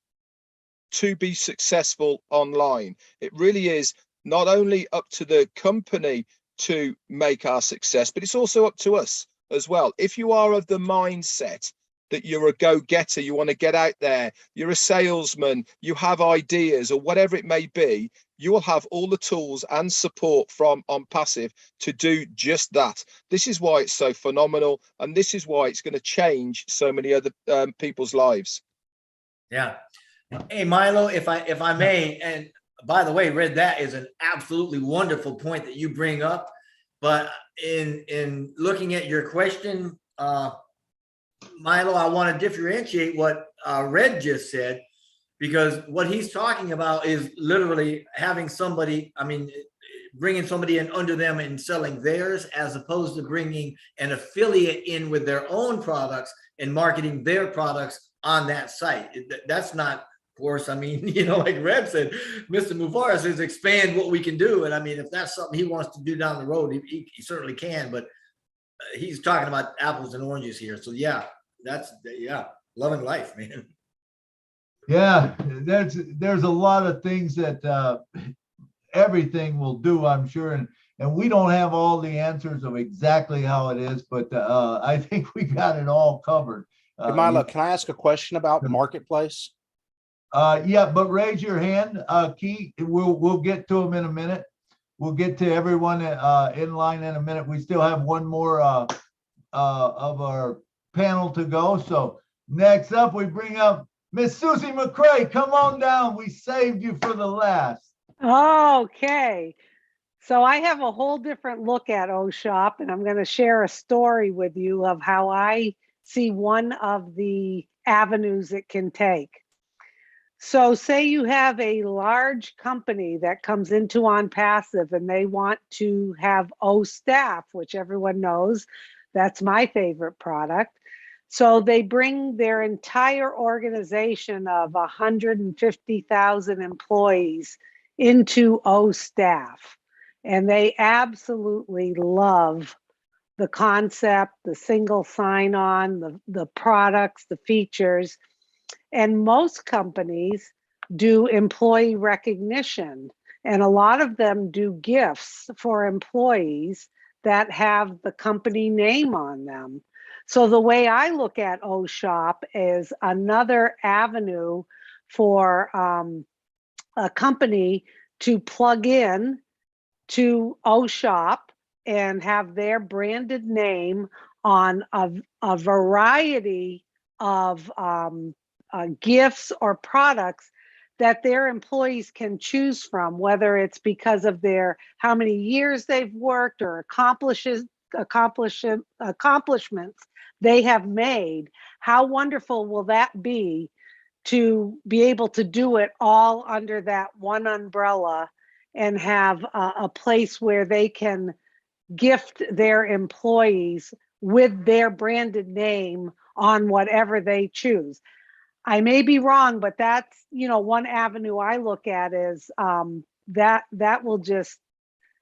to be successful online. It really is not only up to the company to make our success, but it's also up to us as well. If you are of the mindset that you're a go-getter, you want to get out there, you're a salesman, you have ideas or whatever it may be, you will have all the tools and support from OnPassive to do just that. This is why it's so phenomenal, and this is why it's going to change so many other people's lives. Yeah. Hey, Milo, if I may, and by the way, Red, that is an absolutely wonderful point that you bring up. But in looking at your question, Milo, I want to differentiate what Red just said, because what he's talking about is literally having somebody, I mean, bringing somebody in under them and selling theirs, as opposed to bringing an affiliate in with their own products and marketing their products on that site. That's not, of course, I mean, you know, like Red said, Mr. Mafarah says expand what we can do. And I mean, if that's something he wants to do down the road, he certainly can, but he's talking about apples and oranges here. So yeah, loving life, man. yeah, there's a lot of things that everything will do, I'm sure, and we don't have all the answers of exactly how it is, but I think we got it all covered. Hey, Milo, can I ask a question about Marketplace? Yeah, but raise your hand, Keith. We'll get to them in a minute. We'll get to everyone in line in a minute. We still have one more of our panel to go. So next up, we bring up Miss Susie McCray. Come on down. We saved you for the last. Okay. So I have a whole different look at OShop, and I'm going to share a story with you of how I see one of the avenues it can take. So say you have a large company that comes into OnPassive and they want to have OStaff, which everyone knows, that's my favorite product. So they bring their entire organization of 150,000 employees into OStaff. And they absolutely love the concept, the single sign-on, the products, the features. And most companies do employee recognition. And a lot of them do gifts for employees that have the company name on them. So the way I look at OShop is another avenue for a company to plug in to OShop and have their branded name on a variety of gifts or products that their employees can choose from, whether it's because of their how many years they've worked or accomplishments they have made. How wonderful will that be to be able to do it all under that one umbrella and have a place where they can gift their employees with their branded name on whatever they choose. I may be wrong, but that's, you know, one avenue I look at is that will just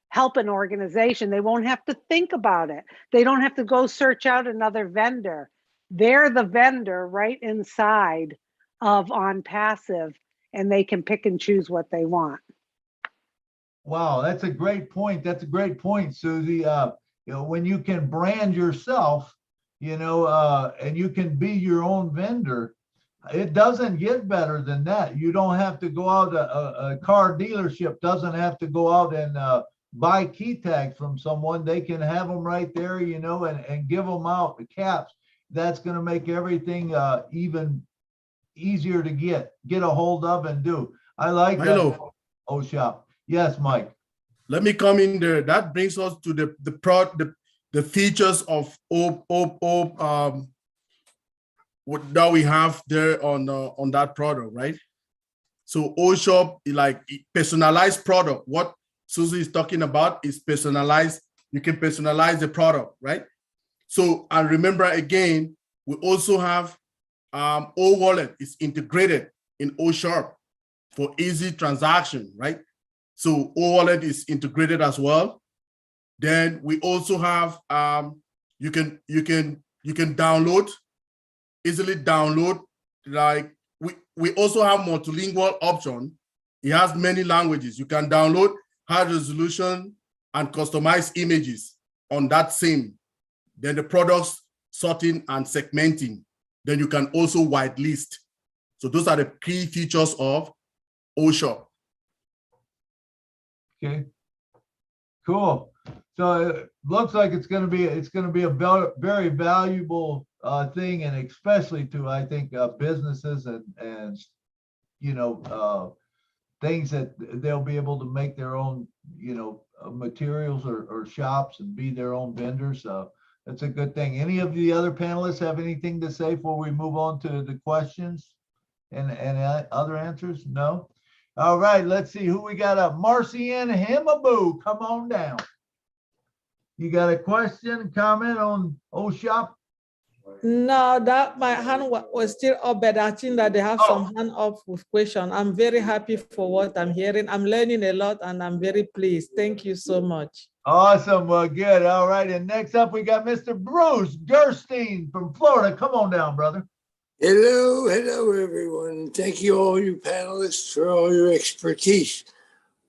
help an organization. They won't have to think about it. They don't have to go search out another vendor. They're the vendor right inside of OnPassive, and they can pick and choose what they want. Wow, that's a great point. That's a great point, Susie. You know, when you can brand yourself, you know, and you can be your own vendor, it doesn't get better than that. You don't have to go out, a car dealership doesn't have to go out and buy key tags from someone. They can have them right there, you know, and give them out, the caps. That's going to make everything even easier to get a hold of and do. I like that. Oh, shop. Yes, Mike. Let me come in there. That brings us to the features of what that we have there on that product, right? So OShop, like personalized product. What Susie is talking about is personalized. You can personalize the product, right? So, and remember again, we also have O-Wallet is integrated in OShop for easy transaction, right? So O-Wallet is integrated as well. Then we also have you can download, easily download. Like we also have multilingual option. It has many languages. You can download high resolution and customize images on that same. Then the products sorting and segmenting. Then you can also whitelist. So those are the key features of OShop. Okay, cool. So it looks like it's going to be a very valuable thing, and especially to, I think, businesses and you know, things that they'll be able to make their own, you know, materials or shops and be their own vendors. That's a good thing. Any of the other panelists have anything to say before we move on to the questions and other answers? No. All right, let's see who we got up. Marcianne Himaboo, come on down. You got a question, comment on OShop? No, that my hand was still up, but I think that they have some hand up with question. I'm very happy for what I'm hearing. I'm learning a lot and I'm very pleased. Thank you so much. Awesome, well, good. All right, and next up we got Mr. Bruce Gerstein from Florida. Come on down, brother. Hello, everyone. Thank you, all you panelists, for all your expertise.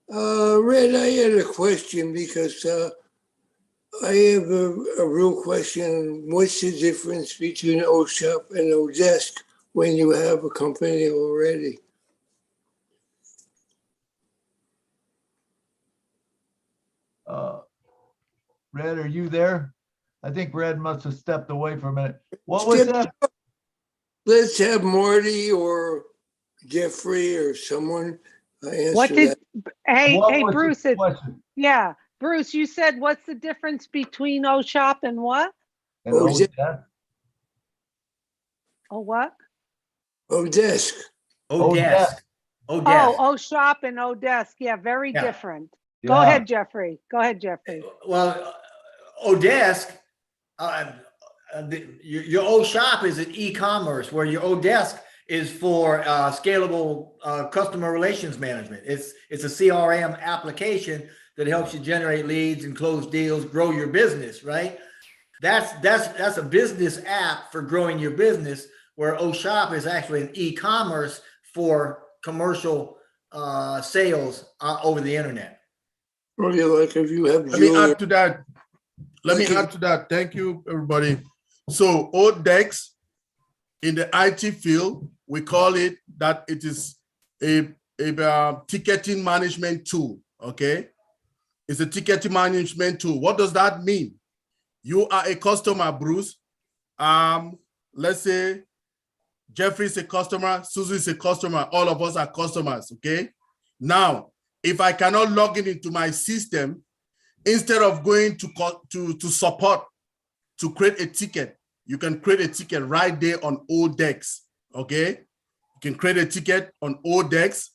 Red, I had a question because I have a real question. What's the difference between OShop and Odesk when you have a company already? Red, are you there? I think Red must have stepped away for a minute. What was that? Let's have Marty or Jeffrey or someone answer that. Hey, Bruce, yeah, Bruce, you said what's the difference between OShop and what? And Odesk. Oh, what? Odesk. Odesk. Oh, OShop and Odesk. Yeah, very different. Go ahead, Jeffrey. Go ahead, Jeffrey. Well, Odesk, your OShop is an e-commerce, where your Odesk is for scalable customer relations management. It's a CRM application that helps you generate leads and close deals, grow your business, right? That's a business app for growing your business, where OShop is actually an e-commerce for commercial sales over the internet. Really, like if you have Let me add to that. Thank you, everybody. So Odesk, in the IT field, we call it that it is a ticketing management tool, okay? It's a ticketing management tool. What does that mean? You are a customer, Bruce. Let's say Jeffrey's a customer, Susie's a customer, all of us are customers, okay? Now, if I cannot log into my system, instead of going to support to create a ticket, you can create a ticket right there on Odesk, okay? You can create a ticket on Odesk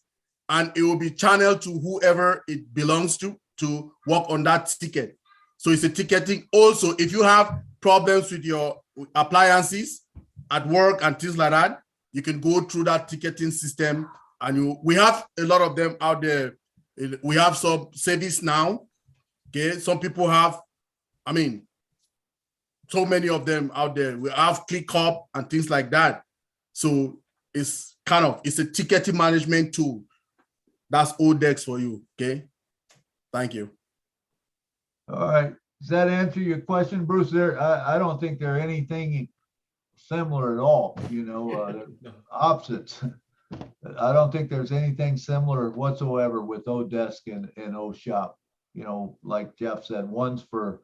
and it will be channeled to whoever it belongs to work on that ticket. So it's a ticketing. Also, if you have problems with your appliances at work and things like that, you can go through that ticketing system, and we have a lot of them out there. We have some service now. Okay, some people have, I mean, so many of them out there. We have ClickUp and things like that. So it's a ticketing management tool. That's Odesk for you. Okay, thank you. All right. Does that answer your question, Bruce? I don't think they're anything similar at all. You know, opposites. I don't think there's anything similar whatsoever with Odesk and OShop. You know, like Jeff said, one's for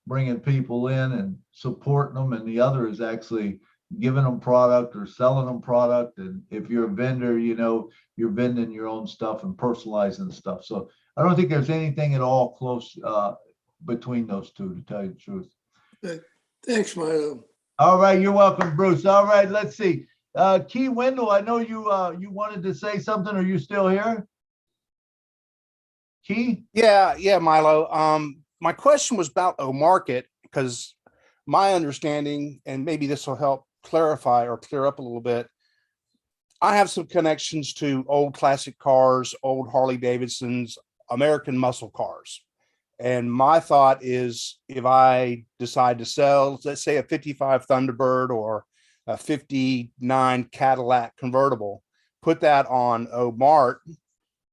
bringing people in and supporting them, and the other is actually giving them product or selling them product. And if you're a vendor, you know, you're vending your own stuff and personalizing stuff. So I don't think there's anything at all close between those two, to tell you the truth. Thanks, Milo. All right, you're welcome, Bruce. All right, let's see. Key Wendell, I know you wanted to say something. Are you still here? Key? Yeah, Milo. My question was about OMarket, because my understanding, and maybe this will help clarify or clear up a little bit, I have some connections to old classic cars, old Harley Davidsons, American muscle cars. And my thought is, if I decide to sell, let's say a 55 Thunderbird or a 59 Cadillac convertible, put that on OMart,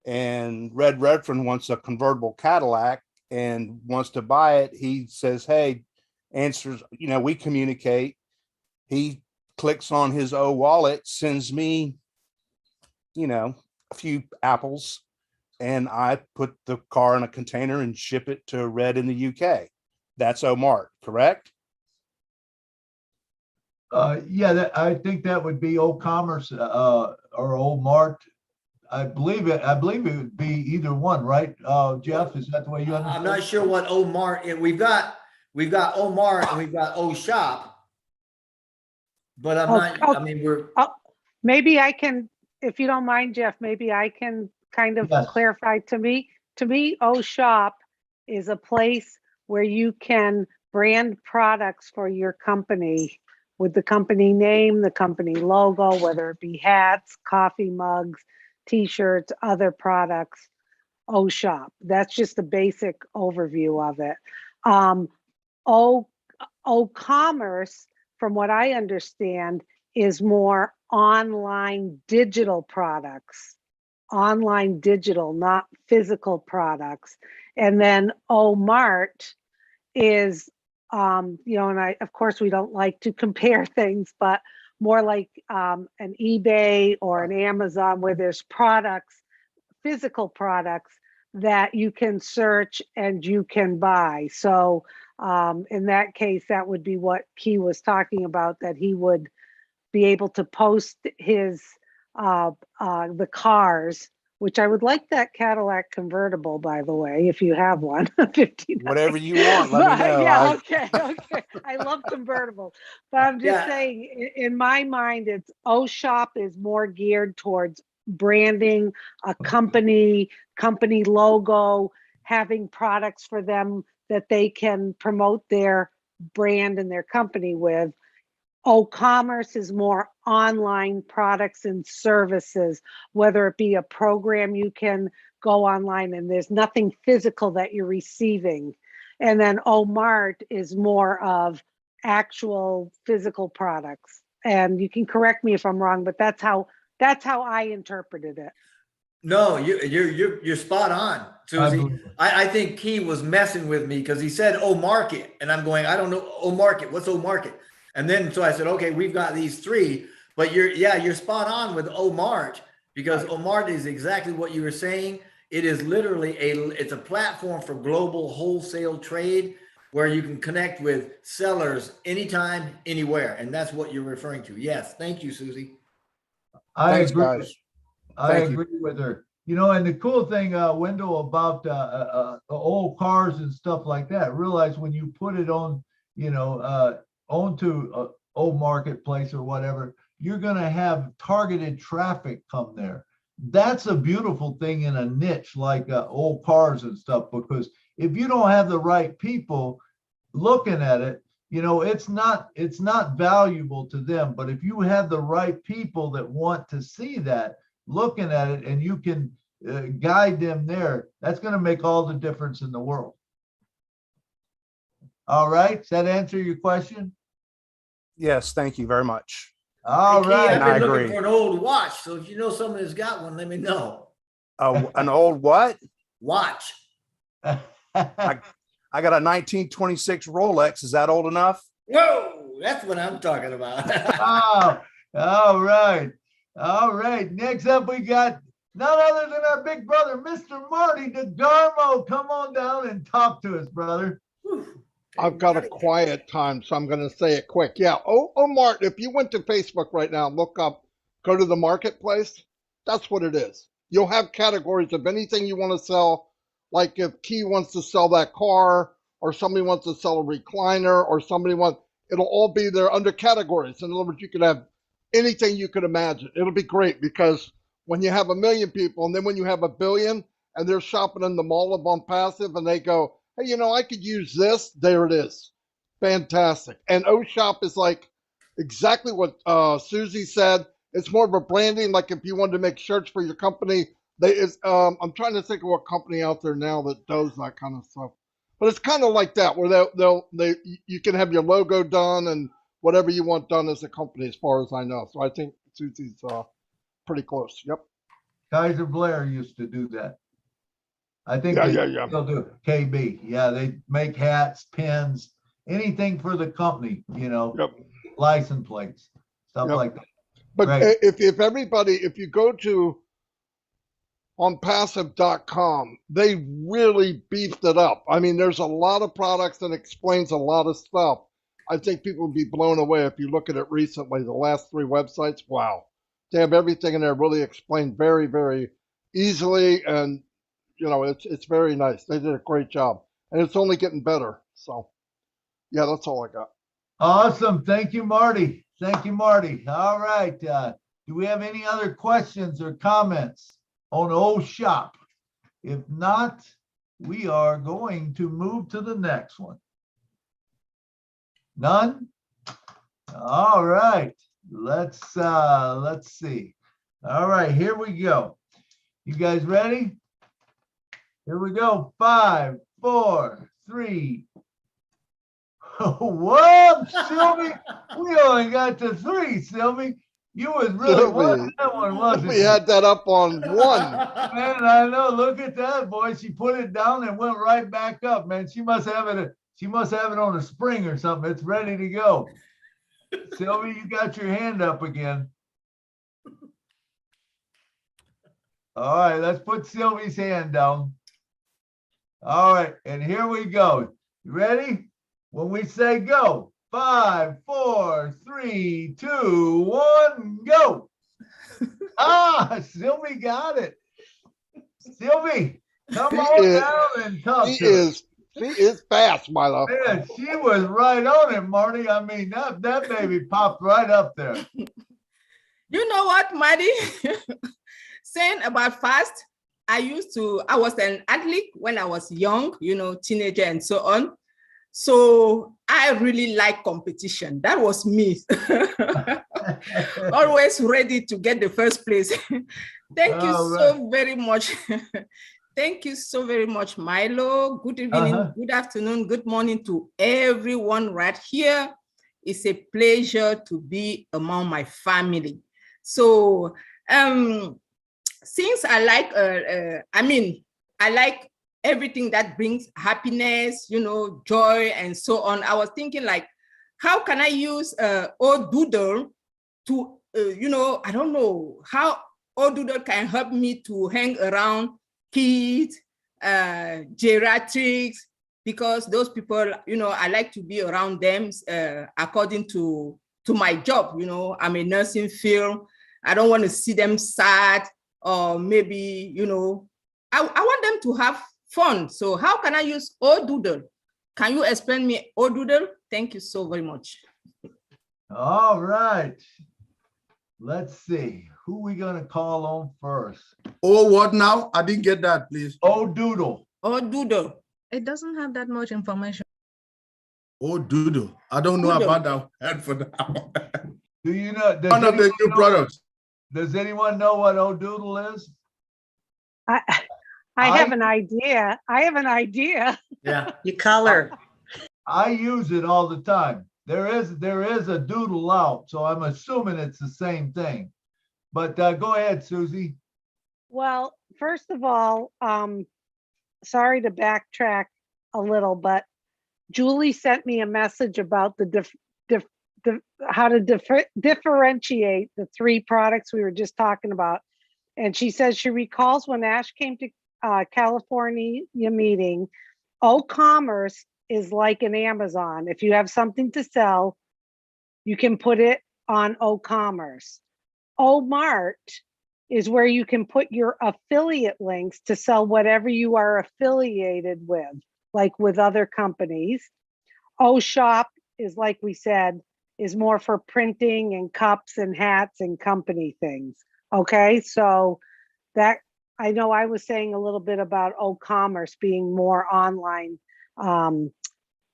and Redfern wants a convertible Cadillac and wants to buy it. He says, hey, answers, you know, we communicate. He clicks on his wallet, sends me, you know, a few apples, and I put the car in a container and ship it to Red in the UK. That's OMart, correct? Yeah, I think that would be OCommerce or OMart. I believe it would be either one, right? Jeff, is that the way you understand? I'm not sure what OMart. We've got OMart and we've got OShop, but I'm not. I mean, maybe I can, if you don't mind, Jeff. Maybe I can kind of clarify. To me, OShop is a place where you can brand products for your company with the company name, the company logo, whether it be hats, coffee mugs, t-shirts, other products. OShop. That's just a basic overview of it. OCommerce, from what I understand, is more online digital products. Online digital, not physical products. And then OMart is, you know, and of course we don't like to compare things, but more like an eBay or an Amazon, where there's products, physical products that you can search and you can buy. So in that case, that would be what Key was talking about, that he would be able to post his the cars, which I would like that Cadillac convertible, by the way, if you have one. 59. Whatever you want, let me know. Yeah, okay. I love convertibles, but I'm just saying, in my mind, it's OShop is more geared towards branding a company logo, having products for them that they can promote their brand and their company with. OCommerce is more online products and services, whether it be a program you can go online and there's nothing physical that you're receiving. And then OMart is more of actual physical products. And you can correct me if I'm wrong, but that's how I interpreted it. no, you're spot on, Susie. I think Key was messing with me because he said OMarket, and I'm going, I don't know OMarket. What's OMarket? And then so I said, okay, we've got these three, but you're spot on with OMart, because OMart is exactly what you were saying. It is literally it's a platform for global wholesale trade. where you can connect with sellers anytime, anywhere. And that's what you're referring to. Yes. Thank you, Susie. I Thanks, agree. guys. I Thank you. agree with her. You know, and the cool thing, Wendell, about old cars and stuff like that, realize when you put it on, you know, onto a old marketplace or whatever, you're going to have targeted traffic come there. That's a beautiful thing in a niche like old cars and stuff, because if you don't have the right people looking at it, you know, it's not valuable to them. But if you have the right people that want to see that, looking at it, and you can guide them there, that's going to make all the difference in the world. All right. Does that answer your question? Yes, thank you very much. All Hey, Key, right. I've I been looking agree. for an old watch. So if you know someone that's got one, let me know. An old what? Watch. I got a 1926 Rolex. Is that old enough? Whoa, that's what I'm talking about. Oh, all right. All right. Next up, we got none other than our big brother, Mr. Marty DeGarmo. Come on down and talk to us, brother. I've got a quiet time, so I'm going to say it quick. Yeah. Oh, Martin, if you went to Facebook right now, look up, go to the marketplace. That's what it is. You'll have categories of anything you want to sell. Like if Key wants to sell that car, or somebody wants to sell a recliner, or somebody wants, it'll all be there under categories. In other words, you could have anything you could imagine. It'll be great, because when you have 1 million people, and then when you have 1 billion, and they're shopping in the mall of on passive, and they go, hey, you know, I could use this. There it is. Fantastic. And O-Shop is like exactly what Susie said. It's more of a branding, like if you wanted to make shirts for your company. I'm trying to think of what company out there now that does that kind of stuff. But it's kind of like that, where you can have your logo done and whatever you want done as a company, as far as I know. So I think Susie's pretty close. Yep. Kaiser Blair used to do that. I think Yeah, they yeah. still do. KB. Yeah, they make hats, pins, anything for the company, you know, Yep. license plates, stuff Yep. like that. But Right. if everybody, if you go to onpassive.com, they really beefed it up. I mean, there's a lot of products that explains a lot of stuff. I think people would be blown away if you look at it recently. The last 3 websites, wow. They have everything in there really explained very, very easily, and you know, it's very nice. They did a great job, and it's only getting better. So, yeah, that's all I got. Awesome. Thank you, Marty. Thank you, Marty. All right. Do we have any other questions or comments on O-Shop? If not, we are going to move to the next one. None? All right. Let's see. All right, here we go. You guys ready? Here we go. 5, 4, 3. Whoa, Sylvie, we only got to 3, Sylvie. You was really wanting that one, wasn't We you? had that up on 1. Man, I know. Look at that, boy. She put it down and went right back up, man. She must have it. She must have it on a spring or something. It's ready to go. Sylvie, you got your hand up again. All right, let's put Sylvie's hand down. All right, and here we go. You ready? When we say go, 5, 4, 3, 2, 1, go. Sylvie got it. Sylvie, come on down and talk to us. She is fast, my love. Man, she was right on it, Marty. I mean, that baby popped right up there. You know what, Marty? Saying about fast, I was an athlete when I was young, you know, teenager and so on. So I really like competition. That was me. Always ready to get the first place. Thank you so very much. Thank you so very much, Milo. Good evening, good afternoon, good morning to everyone right here. It's a pleasure to be among my family. So since I like everything that brings happiness, you know, joy and so on, I was thinking like, how can I use Odoodle to, you know, I don't know how Odoodle can help me to hang around kids, geriatrics, because those people, you know, I like to be around them according to my job. You know, I'm a nursing field. I don't want to see them sad, or maybe, you know, I want them to have fun. So how can I use Odoodle? Can you explain me Odoodle? Thank you so very much. All right. Let's see. Who we going to call on first? Oh, what now? I didn't get that, please. Odoodle. Odoodle. It doesn't have that much information. Oh, doodle. I don't know Doodle. about that for now. Do you know? One of the new products. Does anyone know what Odoodle is? I have an idea. I have an idea. Yeah, you color. I use it all the time. There is a doodle out, so I'm assuming it's the same thing. But go ahead, Susie. Well, first of all, sorry to backtrack a little, but Julie sent me a message about the how to differentiate the three products we were just talking about. And she says she recalls when Ash came to California meeting, O-commerce is like an Amazon. If you have something to sell, you can put it on O-commerce. O-Mart is where you can put your affiliate links to sell whatever you are affiliated with, like with other companies. O-Shop is, like we said, is more for printing and cups and hats and company things. Okay, so that, I know I was saying a little bit about O-commerce being more online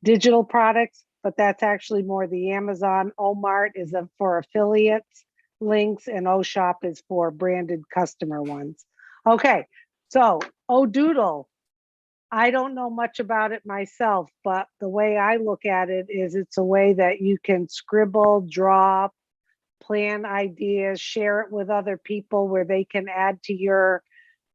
digital products, but that's actually more the Amazon. O-Mart is for affiliates links, and O-Shop is for branded customer ones. Okay, so Odoodle, I don't know much about it myself, but the way I look at it is it's a way that you can scribble, draw, plan ideas, share it with other people where they can add to your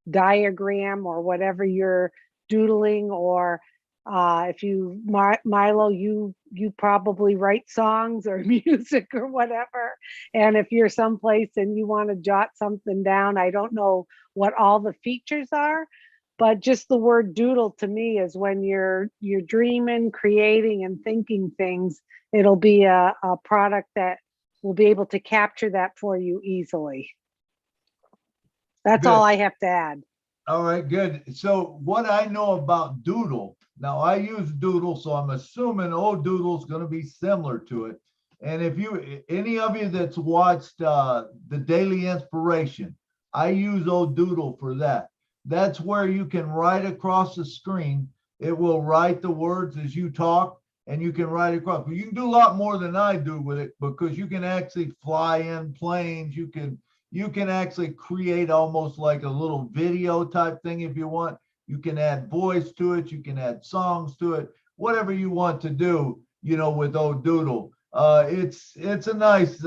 diagram or whatever you're doodling. Or if you, Milo, you probably write songs or music or whatever. And if you're someplace and you want to jot something down, I don't know what all the features are, but just the word doodle to me is when you're dreaming, creating, and thinking things, it'll be a product that will be able to capture that for you easily. That's Good. all I have to add. All right, good. So what I know about Doodle, now I use Doodle, so I'm assuming Odoodle is going to be similar to it. And if you, any of you that's watched the Daily Inspiration, I use Odoodle for that. That's where you can write across the screen. It will write the words as you talk, and you can write across. But you can do a lot more than I do with it, because you can actually fly in planes. You can actually create almost like a little video type thing if you want. You can add voice to it. You can add songs to it. Whatever you want to do, you know, with Odoodle. It's a nice.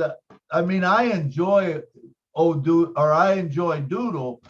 I mean, I enjoy Odoodle, or I enjoy Doodle.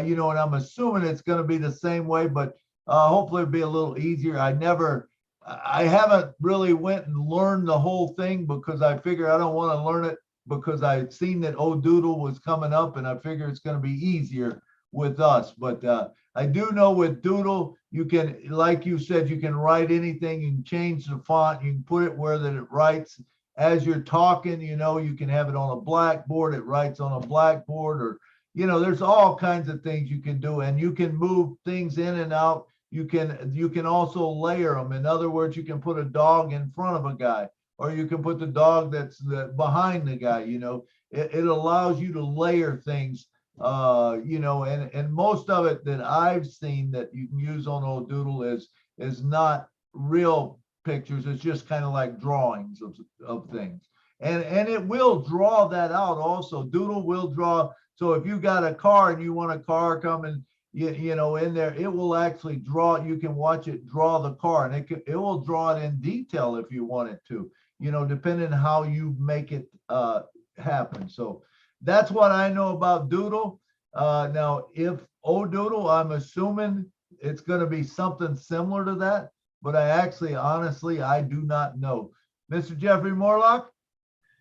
You know, and I'm assuming it's going to be the same way, but hopefully it'll be a little easier. I haven't really went and learned the whole thing, because I figure I don't want to learn it, because I'd seen that Odoodle was coming up, and I figure it's going to be easier with us. But I do know with Doodle, you can, like you said, you can write anything. You can change the font. You can put it where that it writes as you're talking. You know, you can have it on a blackboard. It writes on a blackboard, or, you know, there's all kinds of things you can do, and you can move things in and out. You can also layer them. In other words, you can put a dog in front of a guy, or you can put the dog that's behind the guy. You know, it allows you to layer things, you know, and most of it that I've seen that you can use on Odoodle is not real pictures. It's just kind of like drawings of things. And it will draw that out also. Doodle will draw. So if you got a car and you want a car coming, you know, in there, it will actually draw. You can watch it draw the car, and it will draw it in detail if you want it to, you know, depending on how you make it happen. So that's what I know about Doodle. Now, if Odoodle, I'm assuming it's going to be something similar to that, but I actually, honestly, I do not know. Mr. Jeffrey Morlock,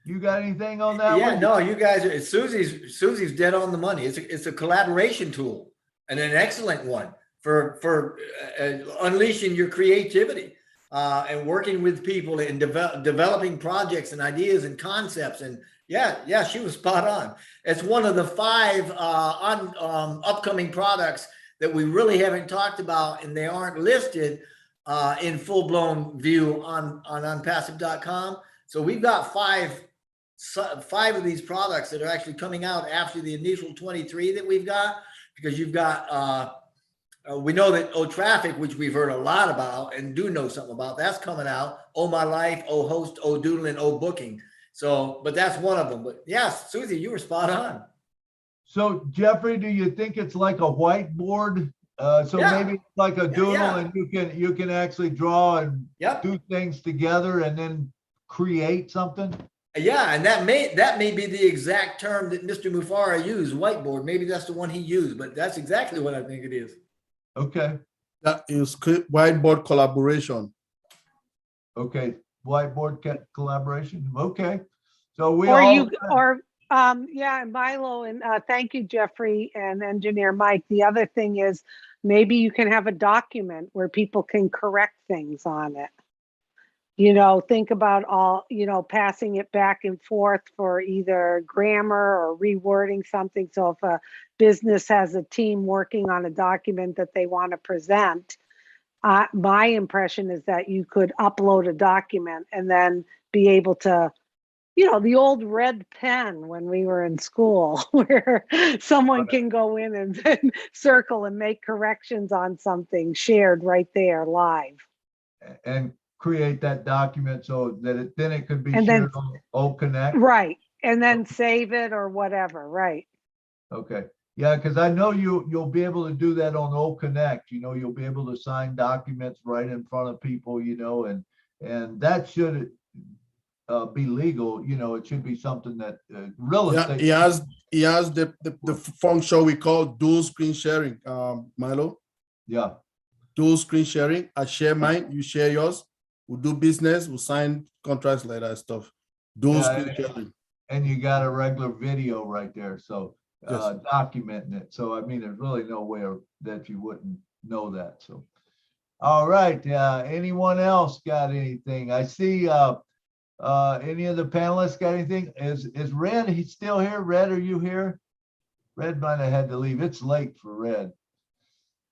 you got anything on that? Yeah, one? no, you guys, Susie's dead on the money. It's a collaboration tool, and an excellent one for unleashing your creativity and working with people and developing projects and ideas and concepts. And yeah, she was spot on. It's one of the 5 upcoming products that we really haven't talked about, and they aren't listed in full-blown view on unpassive.com. So we've got 5 of these products that are actually coming out after the initial 23 that we've got, because you've got we know that Traffic, which we've heard a lot about and do know something about, that's coming out. Oh My Life, Oh Host, Oh Doodle, and Oh Booking. So, but that's one of them. But yes, Susie, you were spot on. So Jeffrey, do you think it's like a whiteboard? Maybe like a doodle, and you can actually draw and do things together and then create something? Yeah, and that may be the exact term that Mr. Mufara used, whiteboard. Maybe that's the one he used, but that's exactly what I think it is. Okay. That is whiteboard collaboration. Okay, whiteboard collaboration. Okay, so Milo, and thank you, Jeffrey and Engineer Mike. The other thing is maybe you can have a document where people can correct things on it. You know, think about all, passing it back and forth for either grammar or rewording something. So if a business has a team working on a document that they want to present, my impression is that you could upload a document and then be able to, the old red pen when we were in school, where someone can go in and then circle and make corrections on something shared right there live. And create that document so that it could be shared on OConnect. Right. And then save it or whatever. Right. Okay. Yeah, because I know you'll be able to do that on OConnect. You'll be able to sign documents right in front of people, and that should be legal. It should be something that real estate. He has the function we call dual screen sharing, Milo. Yeah. Dual screen sharing. I share mine, you share yours. We'll do business, we'll sign contracts like that stuff. Dual screen sharing. And you got a regular video right there. So documenting it. So, I mean, there's really no way that you wouldn't know that. So, all right. Anyone else got anything? I see any of the panelists got anything? Is Red, he's still here? Red, are you here? Red might have had to leave. It's late for Red.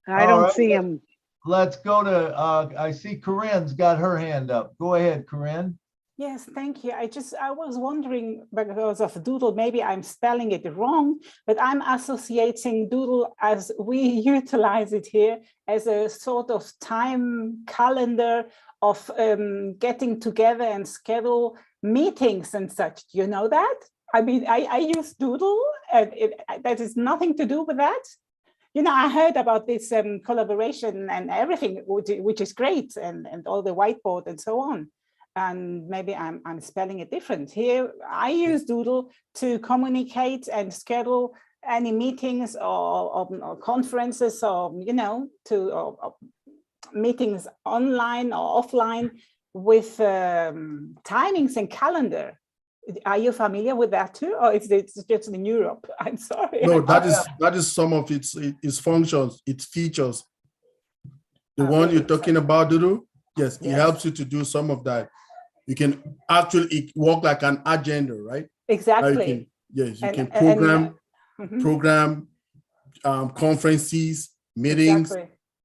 I don't see him. Let's go to, I see Corinne's got her hand up. Go ahead, Corinne. Yes, thank you. I was wondering, because of doodle, maybe I'm spelling it wrong, but I'm associating doodle as we utilize it here as a sort of time calendar of getting together and schedule meetings and such. Do you know that? I mean, I use doodle, and that is nothing to do with that. I heard about this collaboration and everything, which is great, and all the whiteboard and so on. And maybe I'm spelling it different. Here, I use Doodle to communicate and schedule any meetings or conferences or, meetings online or offline with timings and calendar. Are you familiar with that too, or is it just in Europe? I'm sorry. No, that is some of its functions, its features. The one you're talking about, Doodle, yes, it helps you to do some of that. You can actually work like an agenda, right? Exactly. You can program conferences, meetings,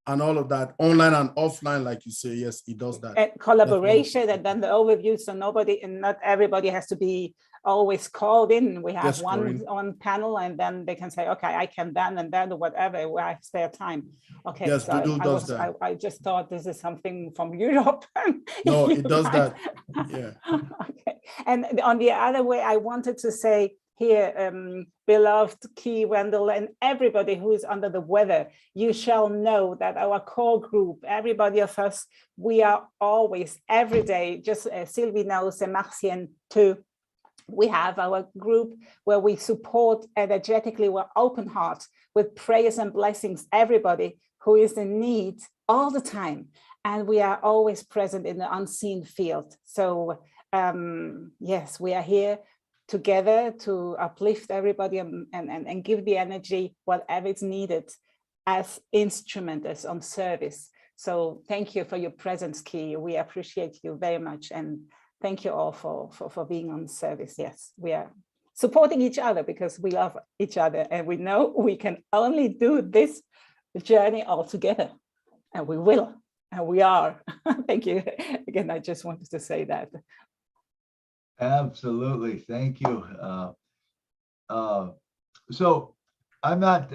and all of that, online and offline, like you say. Yes, it does that. And collaboration, and then the overview, so not everybody has to be always called in. We have one panel, and then they can say, okay, I can then and then or whatever, where I spare time. Okay, yes, so Doodle does that. I just thought this is something from Europe. No, it does that. Yeah. Okay. And on the other way, I wanted to say here, beloved Key, Wendell, and everybody who is under the weather, you shall know that our core group, everybody of us, we are always, every day, just as Sylvie knows, and Marcien too, we have our group where we support energetically, we're open heart with prayers and blessings, everybody who is in need all the time. And we are always present in the unseen field. So yes, we are here together to uplift everybody and give the energy, whatever is needed. as instrument, as on service. So thank you for your presence, Key. We appreciate you very much. And thank you all for being on service. Yes, we are supporting each other because we love each other and we know we can only do this journey all together, and we will, and we are. Thank you. Again, I just wanted to say that. Absolutely. Thank you. So I'm not,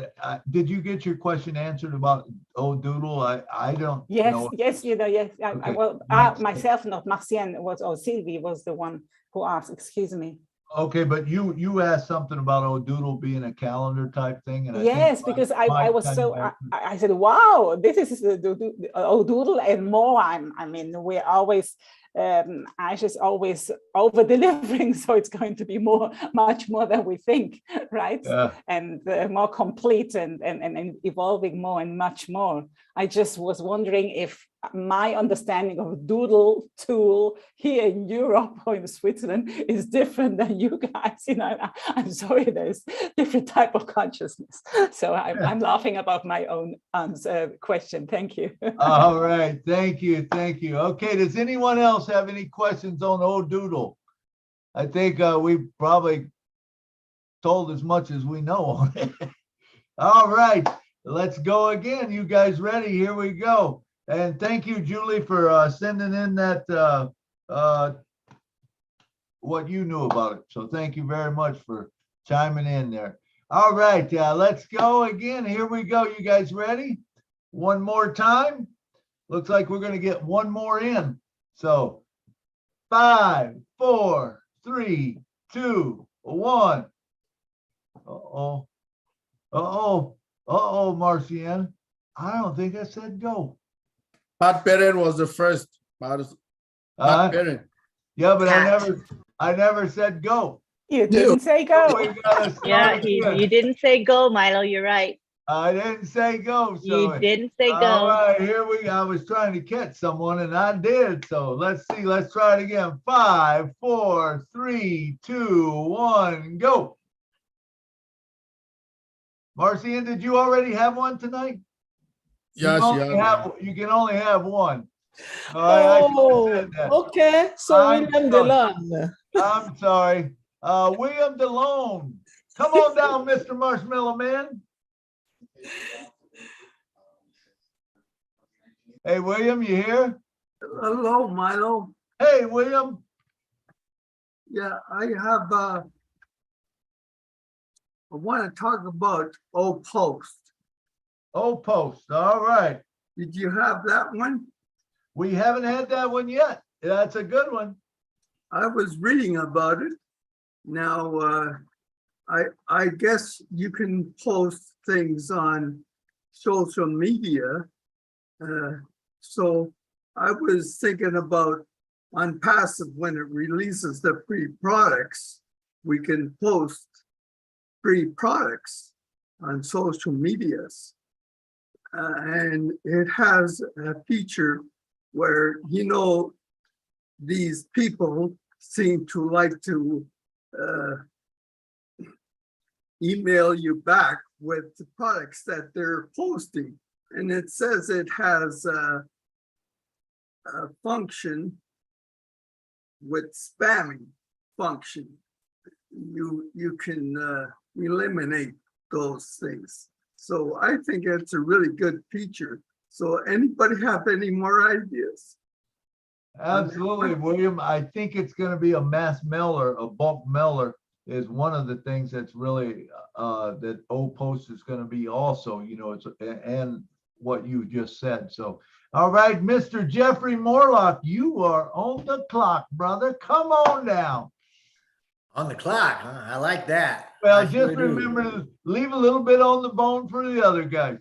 did you get your question answered about Doodle? I don't know. Yes, you know, yes. Okay. Well, myself, not Marcian, or Sylvie was the one who asked, excuse me. Okay, but you asked something about Doodle being a calendar type thing. And yes, because I was so, I said, wow, this is the Doodle and more. I mean, we're always, Aisha's always over delivering, so it's going to be much more than we think, right? Yeah. And more complete and evolving more and much more. I just was wondering if my understanding of Doodle tool here in Europe or in Switzerland is different than you guys. You know, I'm sorry, there's different type of consciousness. So I'm laughing about my own question. Thank you. All right, thank you. Okay, does anyone else have any questions on Doodle? I think we probably told as much as we know on it. All right, let's go again. You guys ready? Here we go. And thank you, Julie, for sending in that what you knew about it. So thank you very much for chiming in there. All right, let's go again. Here we go. You guys ready? One more time. Looks like we're going to get one more in. So 5, 4, 3, 2, 1. Marcian. I don't think I said go. Pat Perrin was the first. Pat Perrin. Yeah, but I never said go. You didn't say go. Yeah, you didn't say go, Milo. You're right. I didn't say go. So you didn't say go. All right, here we go. I was trying to catch someone and I did. So let's see. Let's try it again. 5, 4, 3, 2, 1, go. Marcian, did you already have one tonight? Yes, you can only have one. Okay. So William DeLone. I'm sorry. William DeLone. Come on down, Mr. Marshmallow Man. Hey, William, you here? Hello, Milo. Hey, William. Yeah, I have, I want to talk about Post. Post, all right. Did you have that one? We haven't had that one yet. That's a good one. I was reading about it. Now, I guess you can post things on social media. So I was thinking about on Passive, when it releases the free products, we can post free products on social medias. And it has a feature where, you know, these people seem to like to email you back with the products that they're posting. And it says it has a function with spamming function. You can eliminate those things. So I think it's a really good feature. So anybody have any more ideas? Absolutely, William. I think it's going to be a mass mailer, a bulk mailer is one of the things that's really that Post is going to be also, you know, it's and what you just said. So, all right, Mr. Jeffrey Morlock, you are on the clock, brother. Come on down. On the clock, huh? I like that. Well, just remember to leave a little bit on the bone for the other guys.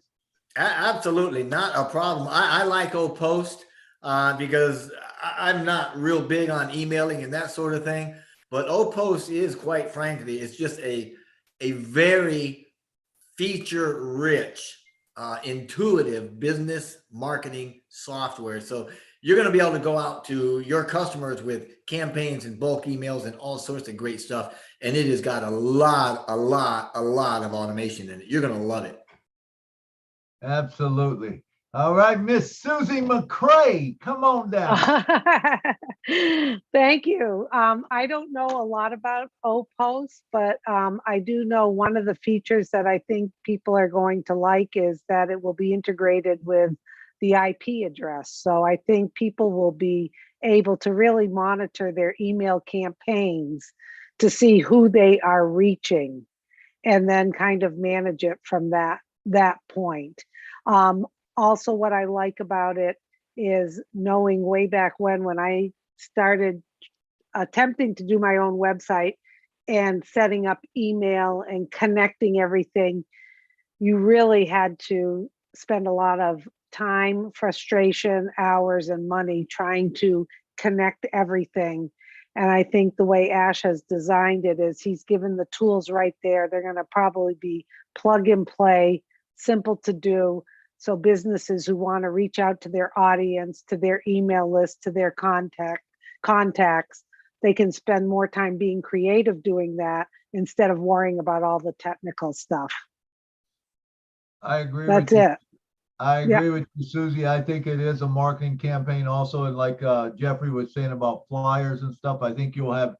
Absolutely, not a problem. I like Post because I'm not real big on emailing and that sort of thing. But Post is, quite frankly, it's just a very feature-rich, intuitive business marketing software. So you're going to be able to go out to your customers with campaigns and bulk emails and all sorts of great stuff. And it has got a lot of automation in it. You're going to love it. Absolutely. All right, Miss Susie McCray, come on down. Thank you. I don't know a lot about OPost, but I do know one of the features that I think people are going to like is that it will be integrated with the IP address. So I think people will be able to really monitor their email campaigns to see who they are reaching and then kind of manage it from that point. Also, what I like about it is knowing way back when I started attempting to do my own website and setting up email and connecting everything, you really had to spend a lot of time, frustration, hours, and money trying to connect everything. And I think the way Ash has designed it is he's given the tools right there. They're going to probably be plug and play, simple to do. So businesses who want to reach out to their audience, to their email list, to their contacts, they can spend more time being creative doing that instead of worrying about all the technical stuff. I agree. That's it. I agree with you, Susie. I think it is a marketing campaign also. And like Jeffrey was saying about flyers and stuff, I think you'll have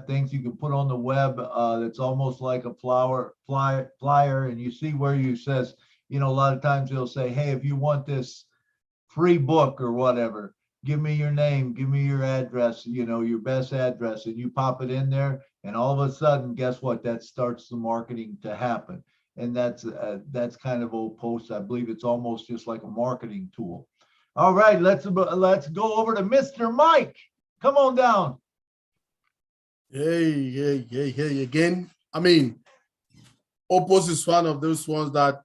things you can put on the web that's almost like a flyer, and you see where you says, you know, a lot of times they'll say, hey, if you want this free book or whatever, give me your name, give me your address, you know, your best address, and you pop it in there. And all of a sudden, guess what? That starts the marketing to happen. And that's kind of OPost. I believe it's almost just like a marketing tool. All right, let's go over to Mr. Mike. Come on down. Hey again. I mean, OPost is one of those ones that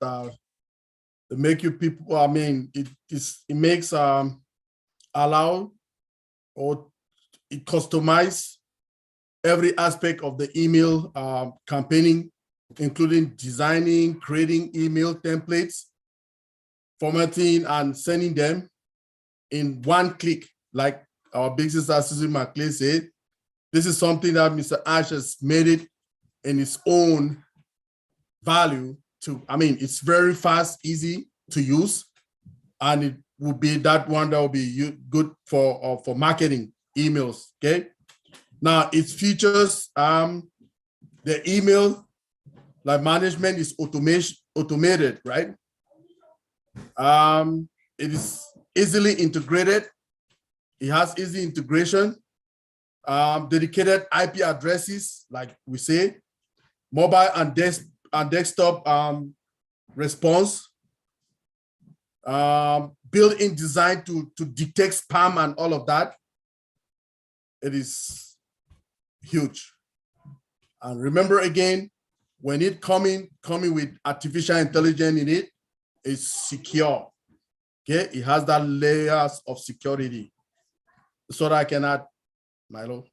make you people. I mean, it makes allow or it customize every aspect of the email campaigning, including designing, creating email templates, formatting, and sending them in one click. Like our big sister Susan McClay said, this is something that Mr. Ash has made it in its own value to, I mean, it's very fast, easy to use, and it will be that one that will be good for marketing emails, okay? Now, its features, the email like management is automated, right? It is easily integrated. It has easy integration, dedicated IP addresses, like we say, mobile and desktop response, built-in design to detect spam and all of that. It is huge. And remember again, when it coming with artificial intelligence in it, it's secure. Okay, it has that layers of security. So that I can add, Milo.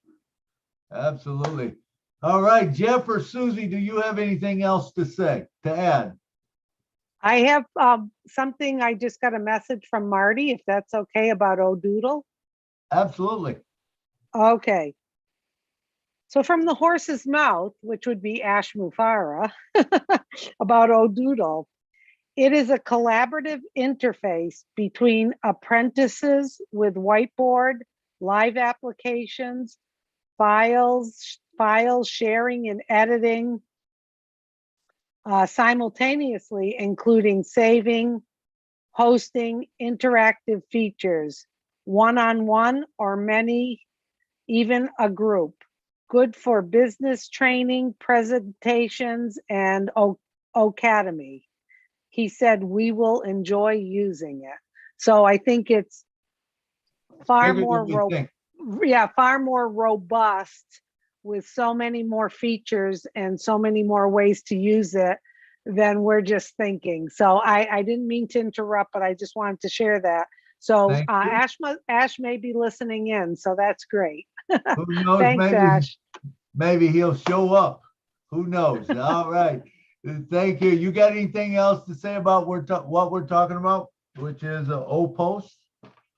Absolutely. All right, Jeff or Susie, do you have anything else to add? I have something. I just got a message from Marty, if that's okay, about Odoodle. Absolutely. Okay. So from the horse's mouth, which would be Ash Mufara, about Odoodle, it is a collaborative interface between apprentices with whiteboard, live applications, files sharing and editing, simultaneously including saving, hosting, interactive features, one-on-one or many, even a group. Good for business training, presentations, and academy. He said, we will enjoy using it. So I think it's far more robust with so many more features and so many more ways to use it than we're just thinking. So I didn't mean to interrupt, but I just wanted to share that. So Ash may be listening in, so that's great. Who knows? Thanks, Ash. Maybe he'll show up. Who knows? All right. Thank you. You got anything else to say about what we're talking about, which is OPost?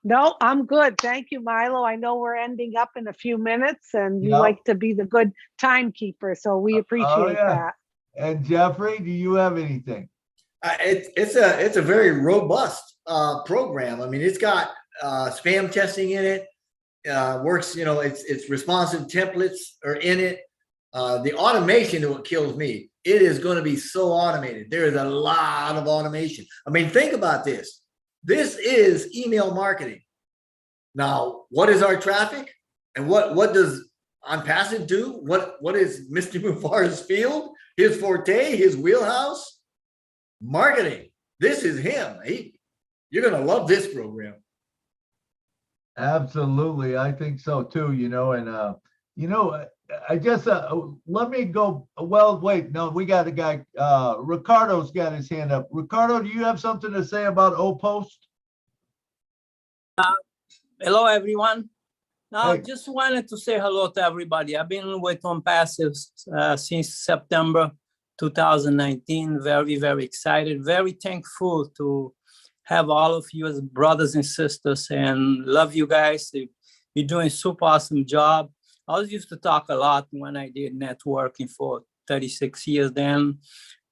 No, I'm good. Thank you, Milo. I know we're ending up in a few minutes and you like to be the good timekeeper, so we appreciate that. And Jeffrey, do you have anything? It's a very robust program. I mean, it's got spam testing in it. Works, you know, it's responsive templates are in it. The automation is what kills me. It is going to be so automated. There is a lot of automation. I mean, think about this. This is email marketing. Now, what is our traffic? And what does OnPassive do? What is Mr. Mufar's field? His forte, his wheelhouse? Marketing. This is him. You're going to love this program. Absolutely. I think so too, you know, and you know, I just let me go. Well, wait, no, we got a guy. Ricardo's got his hand up. Ricardo, do you have something to say about OPost? Hello, everyone. Now, Hey. just wanted to say hello to everybody. I've been with OnPassive since September 2019. Very, very excited. Very thankful to have all of you as brothers and sisters, and love you guys. You're doing a super awesome job. I was used to talk a lot when I did networking for 36 years. Then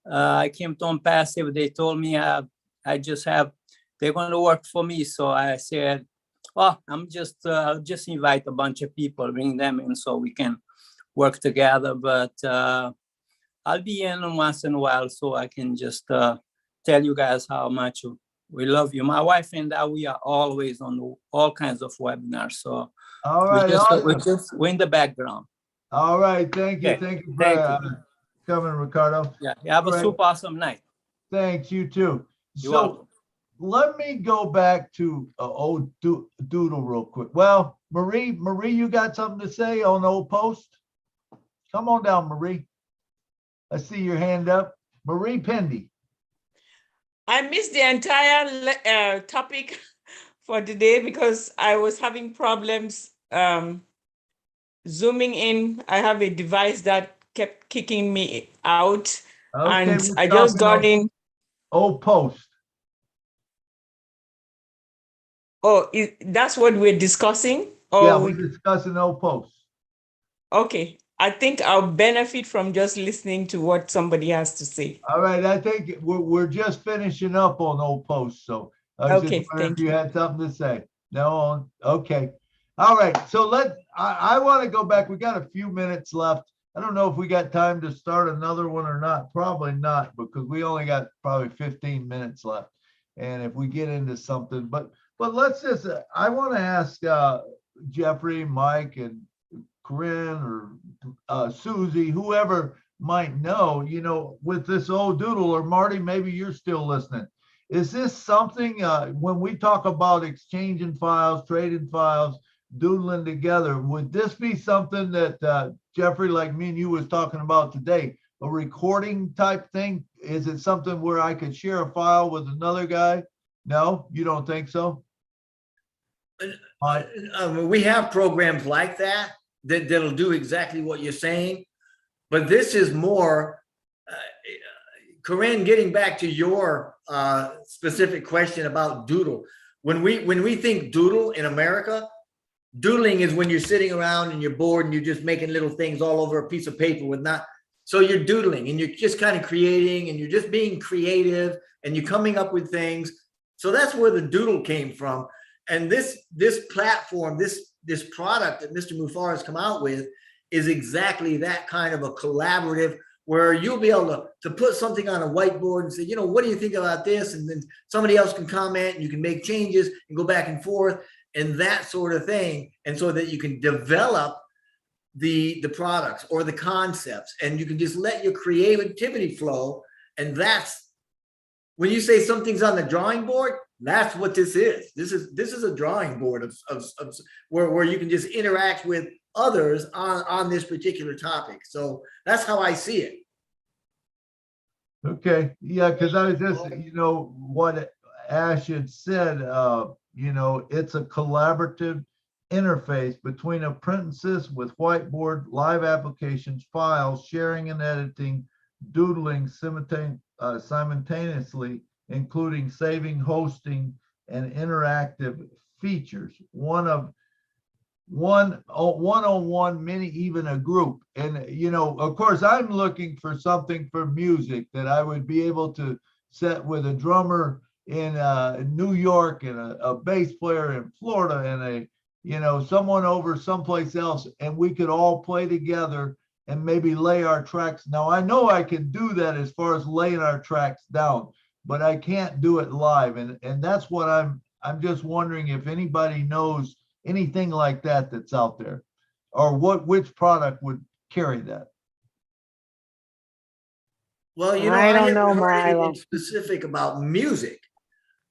I came to OnPassive. They told me they're going to work for me. So I said, oh, I'll just invite a bunch of people, bring them in so we can work together. But I'll be in once in a while so I can just tell you guys how much we love you. My wife and I, we are always on all kinds of webinars. So All right, awesome. we're in the background. All right, thank you. Okay. Thank you for coming, Ricardo. Yeah, you have a super awesome night. Thanks, you too. You're welcome. Let me go back to old Doodle real quick. Well, Marie, you got something to say on OPost? Come on down, Marie. I see your hand up. Marie Pendy. I missed the entire topic for today because I was having problems zooming in. I have a device that kept kicking me out, Okay, and I just got in. OPost. Oh, that's what we're discussing? Yeah, we're discussing OPost. Okay. I think I'll benefit from just listening to what somebody has to say. All right, I think we're just finishing up on OPost, so I was just wondering if you had something to say. No, okay. All right, so I want to go back. We got a few minutes left. I don't know if we got time to start another one or not. Probably not, because we only got probably 15 minutes left. And if we get into something, but let's just, I want to ask Jeffrey, Mike, and Corinne or Susie, whoever might know, you know, with this old doodle, or Marty, maybe you're still listening. Is this something, when we talk about exchanging files, trading files, doodling together, would this be something that Jeffrey, like me and you was talking about today, a recording type thing? Is it something where I could share a file with another guy? No, you don't think so? We have programs like that'll do exactly what you're saying, but this is more, Corinne, getting back to your specific question about doodle. When we think doodle in America, doodling is when you're sitting around and you're bored and you're just making little things all over a piece of paper so you're doodling and you're just kind of creating and you're just being creative and you're coming up with things. So that's where the doodle came from. And this platform, this product that Mr. Mufar has come out with is exactly that kind of a collaborative where you'll be able to put something on a whiteboard and say, you know, what do you think about this? And then somebody else can comment and you can make changes and go back and forth and that sort of thing. And so that you can develop the products or the concepts and you can just let your creativity flow. And that's when you say something's on the drawing board, that's what this is. This is a drawing board of where you can just interact with others on this particular topic. So that's how I see it. Okay, yeah, because I was just, you know, what Ash had said, you know, it's a collaborative interface between apprentices with whiteboard, live applications, files, sharing and editing, doodling simultaneously, including saving, hosting, and interactive features. One-on-one, many even a group. And, you know, of course, I'm looking for something for music that I would be able to set with a drummer in New York and a bass player in Florida and someone over someplace else, and we could all play together and maybe lay our tracks. Now I know I can do that as far as laying our tracks down, but I can't do it live. And that's what I'm just wondering if anybody knows anything like that that's out there, or which product would carry that. Well, I don't know, haven't heard Milo. anything specific about music,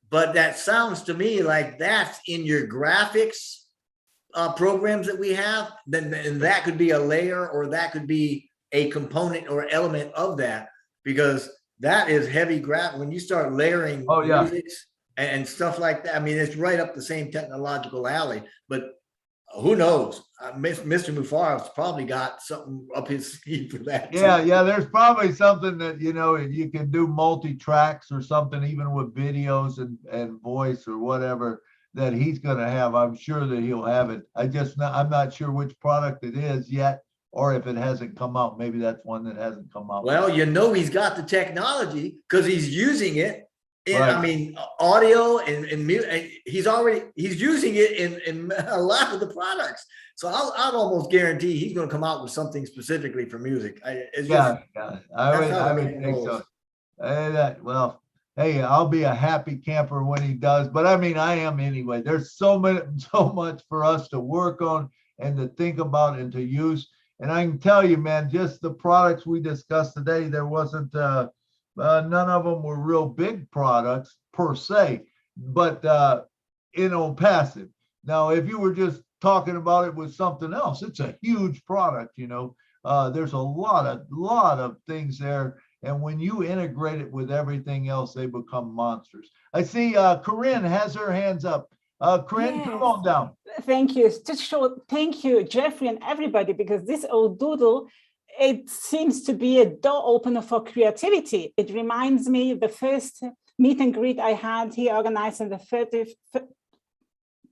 but that sounds to me like that's in your graphics programs that we have. Then that could be a layer, or that could be a component or element of that, because that is heavy when you start layering musics and stuff like that. I mean, it's right up the same technological alley, but who knows? Mr. Mufar's probably got something up his sleeve for that. Yeah, there's probably something that, you can do multi-tracks or something, even with videos and voice or whatever that he's going to have. I'm sure that he'll have it. I'm not sure which product it is yet, or if it hasn't come out. Maybe that's one that hasn't come out. Well, he's got the technology because he's using it. Right. I mean, audio and music, he's using it in a lot of the products. So I'll almost guarantee he's going to come out with something specifically for music. I would think so. Well, hey, I'll be a happy camper when he does, but I mean, I am anyway. There's so much for us to work on and to think about and to use. And I can tell you, man, just the products we discussed today, there wasn't none of them were real big products per se, but passive. Now, if you were just talking about it with something else, it's a huge product. There's a lot of things there, and when you integrate it with everything else, they become monsters. I see Corinne has her hands up. Corinne, Yes. come on down. Thank you. Just short, thank you, Jeffrey, and everybody, because this old doodle, it seems to be a door opener for creativity. It reminds me of the first meet and greet I had here organized on the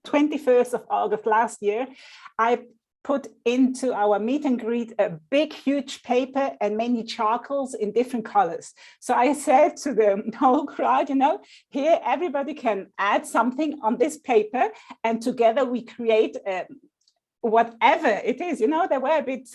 21st of August last year. I put into our meet and greet a big, huge paper and many charcoals in different colors. So I said to the whole crowd, here everybody can add something on this paper, and together we create whatever it is. They were a bit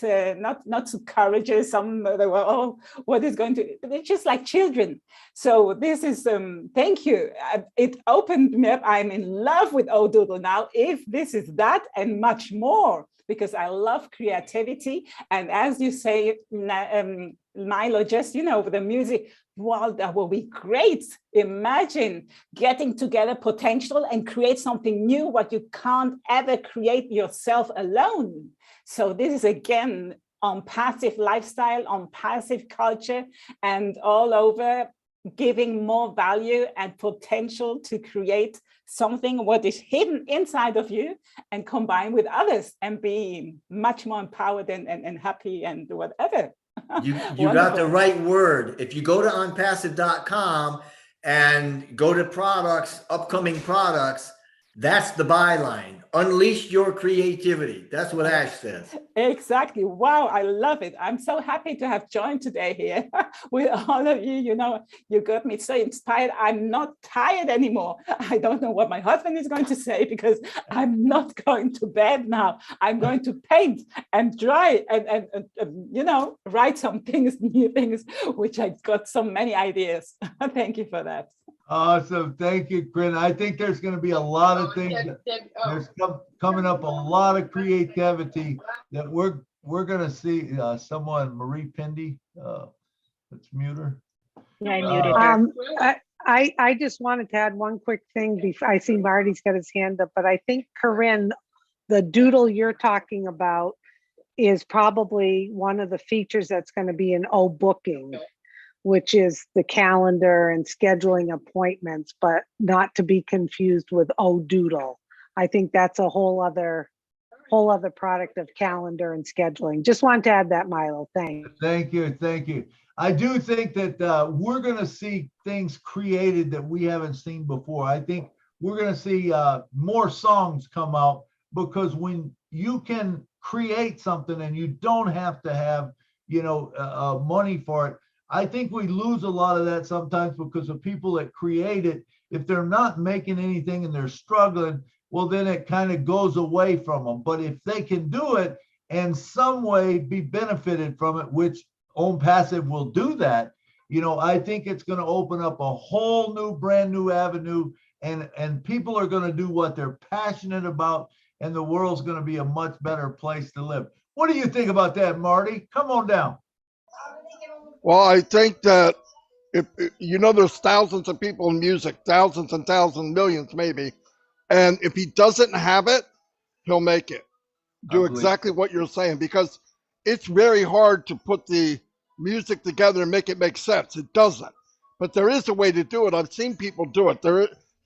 not so courageous. Some they were, what is going to, they're just like children. So this is thank you. It opened me up. I'm in love with Odoodle now. If this is that and much more, because I love creativity. And as you say, Milo, just with the music, wow, that will be great. Imagine getting together potential and create something new, what you can't ever create yourself alone. So this is again on passive lifestyle, on passive culture, and all over giving more value and potential to create something what is hidden inside of you and combine with others and be much more empowered and happy and whatever. You got the right word. If you go to onpassive.com and go to products, upcoming products, that's the byline. Unleash your creativity. That's what Ash says. Exactly. Wow, I love it. I'm so happy to have joined today here with all of you. You got me so inspired. I'm not tired anymore. I don't know what my husband is going to say, because I'm not going to bed now. I'm going to paint and dry and write some things, new things, which I got so many ideas. Thank you for that. Awesome. Thank you, Corinne. I think there's going to be a lot of things. There's coming up a lot of creativity that we're going to see. Someone, Marie Pindy, let's mute her. Yeah, I muted her. I just wanted to add one quick thing before. I see Marty's got his hand up, but I think, Corinne, the doodle you're talking about is probably one of the features that's going to be in booking, which is the calendar and scheduling appointments, but not to be confused with Doodle. I think that's a whole other product of calendar and scheduling. Just wanted to add that, Milo. Thanks. Thank you. I do think that we're going to see things created that we haven't seen before. I think we're going to see more songs come out, because when you can create something and you don't have to have money for it, I think we lose a lot of that sometimes because of people that create it. If they're not making anything and they're struggling, well, then it kind of goes away from them. But if they can do it and some way be benefited from it, which Own Passive will do that, you know, I think it's going to open up a whole new, brand new avenue, and people are going to do what they're passionate about, and the world's going to be a much better place to live. What do you think about that, Marty? Come on down. Well, I think that if you know, there's thousands of people in music, thousands and thousands, millions maybe, and if he doesn't have it, he'll make it. Do exactly what you're saying, because it's very hard to put the music together and make it make sense. It doesn't, but there is a way to do it. I've seen people do it.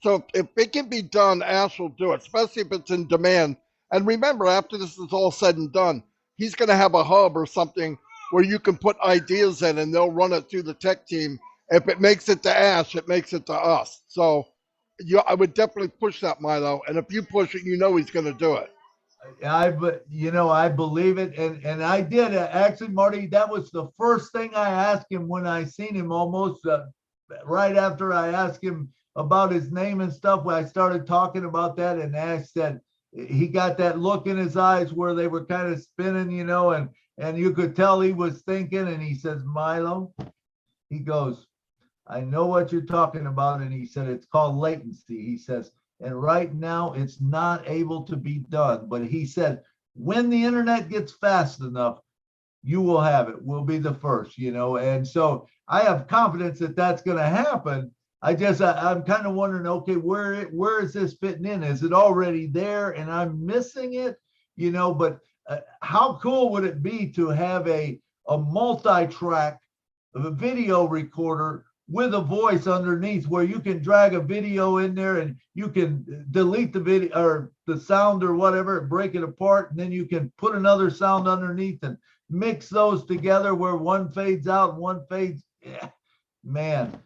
So if it can be done, Ash will do it, especially if it's in demand. And remember, after this is all said and done, he's going to have a hub or something where you can put ideas in and they'll run it through the tech team. If it makes it to Ash, it makes it to us. So I would definitely push that, Milo. And if you push it, you know he's going to do it. I believe it. And I did. Actually, Marty, that was the first thing I asked him when I seen him, almost right after I asked him about his name and stuff. When I started talking about that, and Ash said he got that look in his eyes where they were kind of spinning, you know, and you could tell he was thinking, and he says, Milo, he goes, I know what you're talking about. And he said, it's called latency. He says, and right now it's not able to be done. But he said, when the internet gets fast enough, you will have it. We'll be the first, you know. And so I have confidence that that's going to happen. I'm kind of wondering, okay, where is this fitting in? Is it already there and I'm missing it? You know, but how cool would it be to have a multi-track video recorder with a voice underneath, where you can drag a video in there and you can delete the video or the sound or whatever, break it apart, and then you can put another sound underneath and mix those together where one fades out and one fades. Yeah, man,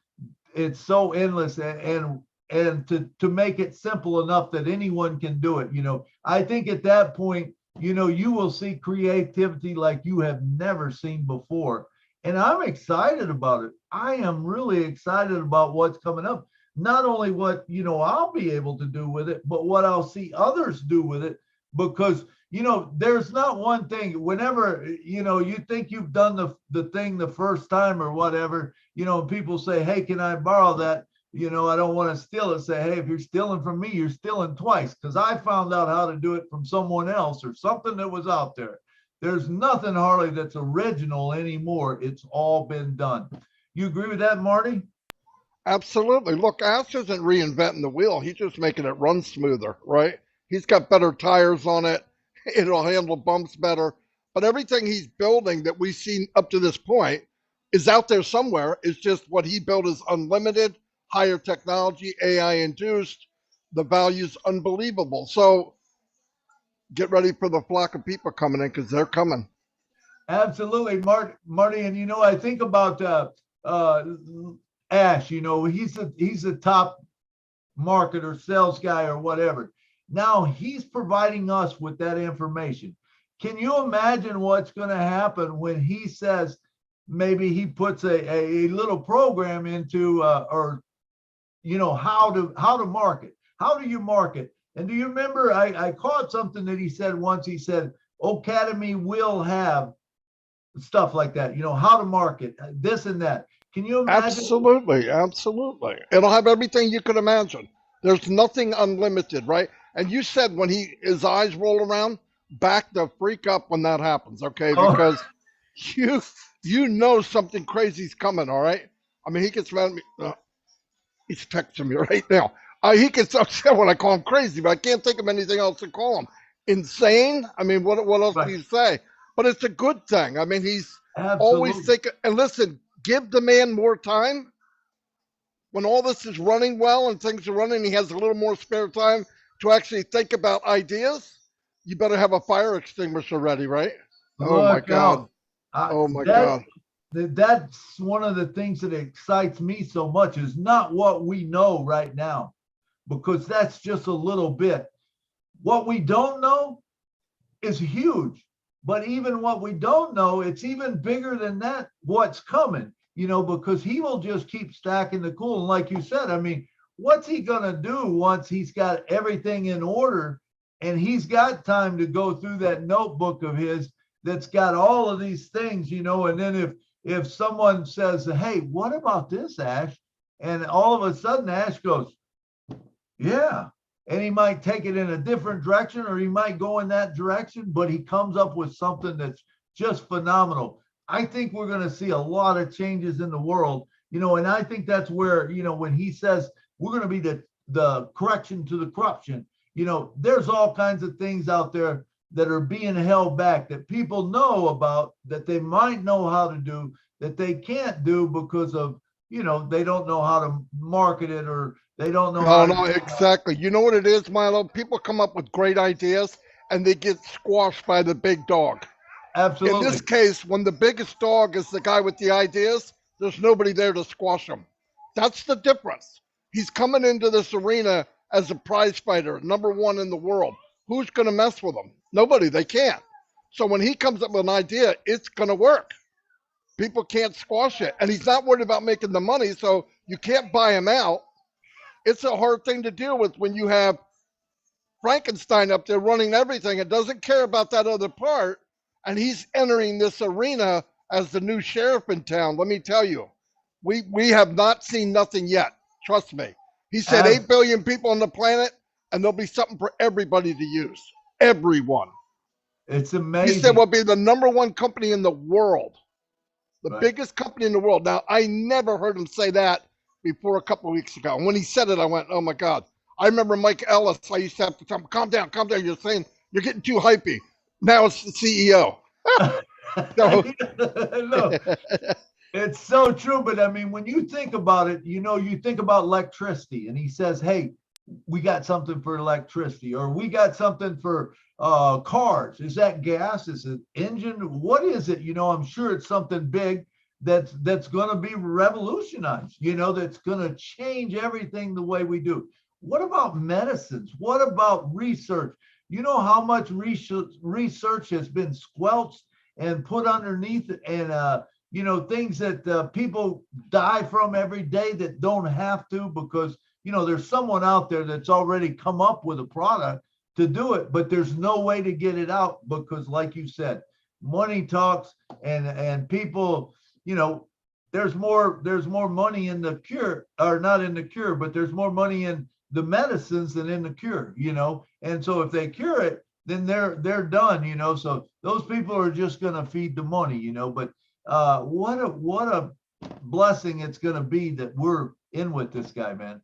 it's so endless, and to make it simple enough that anyone can do it. You know, I think at that point, you know, you will see creativity like you have never seen before. And I'm excited about it. I am really excited about what's coming up. Not only what, you know, I'll be able to do with it, but what I'll see others do with it. Because, you know, there's not one thing. Whenever, you know, you think you've done the thing the first time or whatever, you know, people say, hey, can I borrow that? You know, I don't want to steal it. Say, hey, if you're stealing from me, you're stealing twice, because I found out how to do it from someone else or something that was out there. There's nothing, Harley, that's original anymore. It's all been done. You agree with that, Marty? Absolutely. Look, Ash isn't reinventing the wheel. He's just making it run smoother, right? He's got better tires on it. It'll handle bumps better. But everything he's building that we've seen up to this point is out there somewhere. It's just what he built is unlimited, higher technology, AI induced. The value's unbelievable. So get ready for the flock of people coming in, because they're coming. Absolutely, Marty. And, you know, I think about Ash, you know, he's a top marketer, sales guy or whatever. Now he's providing us with that information. Can you imagine what's going to happen when he says, maybe he puts a little program into, or, you know, how to market? How do you market? And do you remember, I caught something that he said once. He said, Academy will have stuff like that, you know, how to market, this and that. Can you imagine? Absolutely. It'll have everything you could imagine. There's nothing unlimited, right? And you said when his eyes roll around, back the freak up when that happens, okay? Because you know something crazy's coming, all right? I mean, he gets mad at me. He's texting me right now. He gets upset when I call him crazy, but I can't think of anything else to call him. Insane? I mean, what else do you say? But it's a good thing. I mean, he's always thinking. And listen, give the man more time. When all this is running well and things are running, he has a little more spare time to actually think about ideas. You better have a fire extinguisher ready, right? Oh my God. Oh my God. That's one of the things that excites me so much, is not what we know right now, because that's just a little bit. What we don't know is huge, but even what we don't know, it's even bigger than that, what's coming. because he will just keep stacking the cool. And like you said, I mean, what's he going to do once he's got everything in order and he's got time to go through that notebook of his that's got all of these things, and then if someone says, hey, what about this, Ash? And all of a sudden Ash goes, yeah. And he might take it in a different direction, or he might go in that direction, but he comes up with something that's just phenomenal. I think we're going to see a lot of changes in the world, and I think that's where, when he says we're going to be the correction to the corruption, there's all kinds of things out there that are being held back that people know about, that they might know how to do, that they can't do because of, they don't know how to market it, or they don't know. No, exactly. You know what it is, Milo? People come up with great ideas and they get squashed by the big dog. Absolutely. In this case, when the biggest dog is the guy with the ideas, there's nobody there to squash him. That's the difference. He's coming into this arena as a prize fighter, #1 in the world. Who's going to mess with him? Nobody. They can't. So when he comes up with an idea, it's going to work. People can't squash it. And he's not worried about making the money, so you can't buy him out. It's a hard thing to deal with when you have Frankenstein up there running everything and doesn't care about that other part. And he's entering this arena as the new sheriff in town. Let me tell you, we have not seen nothing yet. Trust me. He said 8 billion people on the planet, and there'll be something for everybody to use. Everyone. It's amazing. He said we'll be the #1 company in the world. The biggest company in the world. Now, I never heard him say that before a couple of weeks ago. And when he said it, I went, oh my God. I remember Mike Ellis. I used to have to tell him, calm down. You're saying, you're getting too hypey. Now it's the CEO. No, it's so true. But I mean, when you think about it, you think about electricity, and he says, hey, we got something for electricity, or we got something for cars. Is that gas? Is it engine? What is it? I'm sure it's something big that's going to be revolutionized, that's going to change everything the way we do. What about medicines? What about research? You know how much research has been squelched and put underneath, and things that people die from every day that don't have to, because there's someone out there that's already come up with a product to do it, but there's no way to get it out because, like you said, money talks, and people, there's more money in the cure, or not in the cure, but there's more money in the medicines than in the cure, and so if they cure it, then they're done, so those people are just going to feed the money, but what a blessing it's going to be that we're in with this guy, man.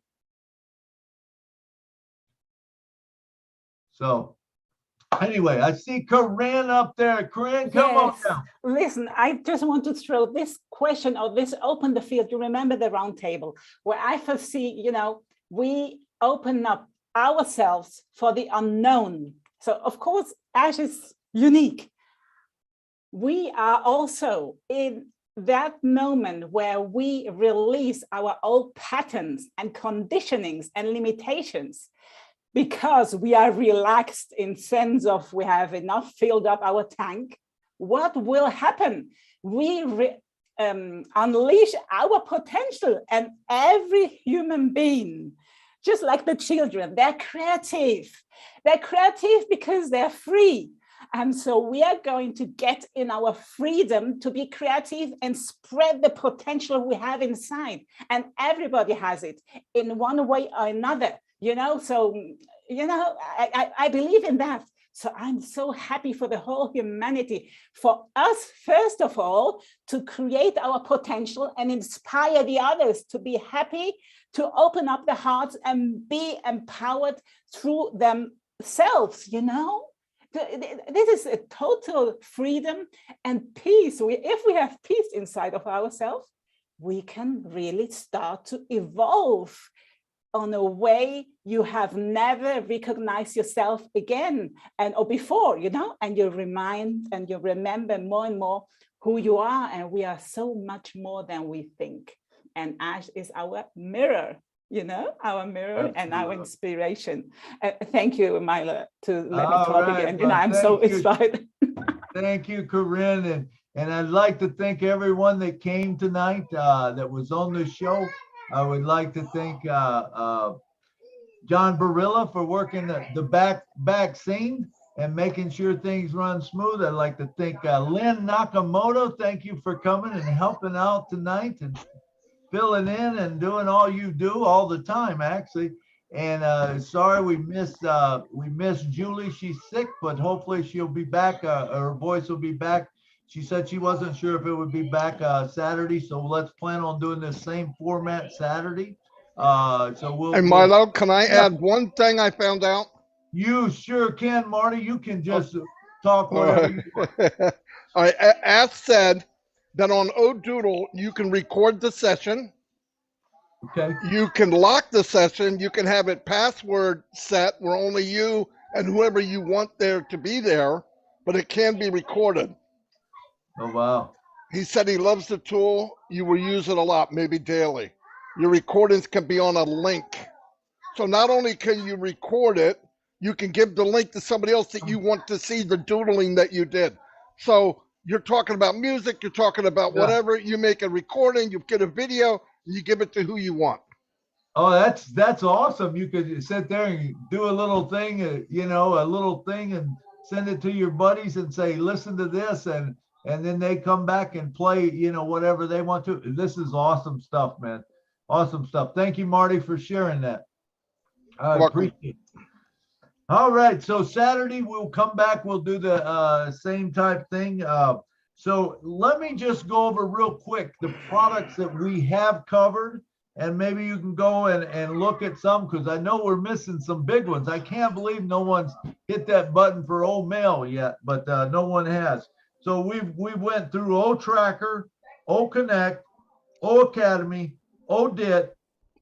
So anyway, I see Corinne up there. Corinne, come on down. Listen, I just want to throw this question, or this open the field. You remember the round table where I foresee, we open up ourselves for the unknown. So of course, Ash is unique. We are also in that moment where we release our old patterns and conditionings and limitations, because we are relaxed in sense of we have enough filled up our tank. What will happen? We unleash our potential, and every human being, just like the children, they're creative. They're creative because they're free. And so we are going to get in our freedom to be creative and spread the potential we have inside. And everybody has it in one way or another, so, I believe in that. So I'm so happy for the whole humanity, for us, first of all, to create our potential and inspire the others to be happy, to open up the hearts and be empowered through themselves, This is a total freedom and peace. If we have peace inside of ourselves, we can really start to evolve on a way you have never recognized yourself again or before, and you remind and you remember more and more who you are, and we are so much more than we think. And Ash is our mirror, our mirror. Absolutely. And our inspiration. Thank you, Milo, to let me talk again. I'm so inspired. Thank you, Corinne. And I'd like to thank everyone that came tonight that was on the show. I would like to thank John Barilla for working the back scene and making sure things run smooth. I'd like to thank Lynn Nakamoto. Thank you for coming and helping out tonight and filling in and doing all you do all the time, actually. And sorry we missed Julie. She's sick, but hopefully she'll be back. Her voice will be back. She said she wasn't sure if it would be back Saturday, so let's plan on doing this same format Saturday. So we'll. Hey, Milo, can I add one thing I found out? You sure can, Marty. You can just talk whatever you want. All right, as said, that on Odoodle, you can record the session. Okay. You can lock the session. You can have it password set where only you and whoever you want there to be there, but it can be recorded. Oh, wow. He said he loves the tool. You will use it a lot, maybe daily. Your recordings can be on a link. So not only can you record it, you can give the link to somebody else that you want to see the doodling that you did. So you're talking about music, you're talking about whatever, you make a recording, you get a video, and you give it to who you want. Oh, that's awesome. You could sit there and do a little thing, a little thing and send it to your buddies and say, listen to this. And then they come back and play, whatever they want to. This is awesome stuff, man. Awesome stuff. Thank you, Marty, for sharing that. I appreciate it. All right. So Saturday we'll come back. We'll do the same type thing. So let me just go over real quick the products that we have covered, and maybe you can go and look at some, because I know we're missing some big ones. I can't believe no one's hit that button for O Mail yet, but no one has. So we went through O Tracker, O Connect, O Academy, O DIT,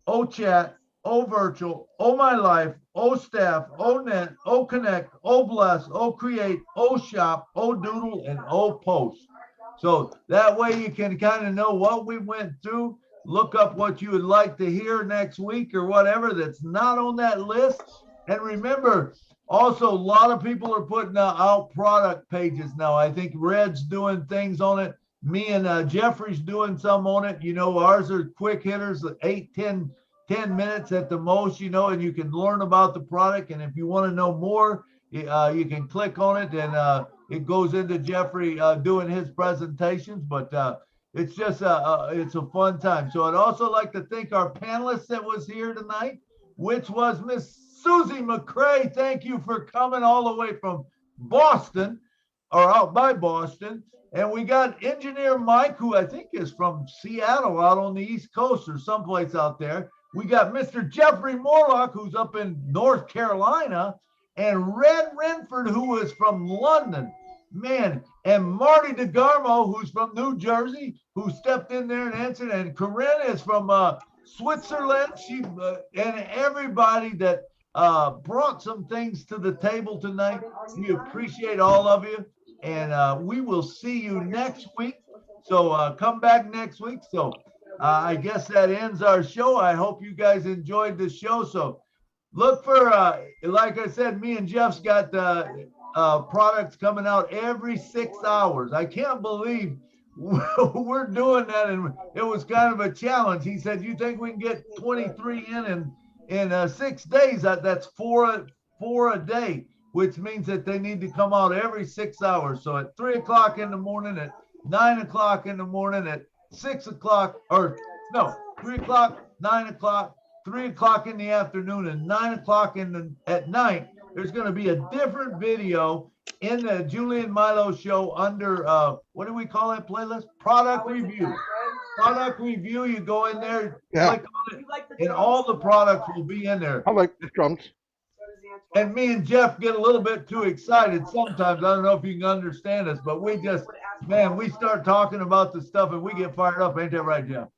O Chat, O Virtual, O My Life, O Staff, O Net, O Connect, O Bless, O Create, O Shop, O Doodle, and O Post. So that way you can kind of know what we went through, look up what you would like to hear next week or whatever that's not on that list. And remember, also, a lot of people are putting out product pages now. I think Red's doing things on it. Me and Jeffrey's doing some on it. Ours are quick hitters, 8, 10 minutes at the most, and you can learn about the product. And if you want to know more, you can click on it and it goes into Jeffrey doing his presentations. But it's just it's a fun time. So I'd also like to thank our panelists that was here tonight, which was Miss Susie McCray. Thank you for coming all the way from Boston, or out by Boston. And we got Engineer Mike, who I think is from Seattle, out on the East Coast or someplace out there. We got Mr. Jeffrey Morlock, who's up in North Carolina, and Red Renford, who is from London. Man, and Marty DeGarmo, who's from New Jersey, who stepped in there and answered. And Corinne is from Switzerland. She and everybody that brought some things to the table tonight. We appreciate all of you, and we will see you next week. So come back next week. So I guess that ends our show. I hope you guys enjoyed the show. So look for, like I said, me and Jeff's got products coming out every 6 hours. I can't believe we're doing that, and it was kind of a challenge. He said, "You think we can get 23 in 6 days? That's four a day, which means that they need to come out every 6 hours. So at 3 o'clock in the morning, at 9 o'clock in the morning, at 6 o'clock, or no, 3 o'clock, 9 o'clock, 3 o'clock in the afternoon, and 9 o'clock at night. There's going to be a different video in the Julie and Milo show under, what do we call that playlist? Product review. Product review. You go in there, click on it, and all the products will be in there. I like the drums. And me and Jeff get a little bit too excited sometimes. I don't know if you can understand us, but we just, man, we start talking about the stuff and we get fired up. Ain't that right, Jeff?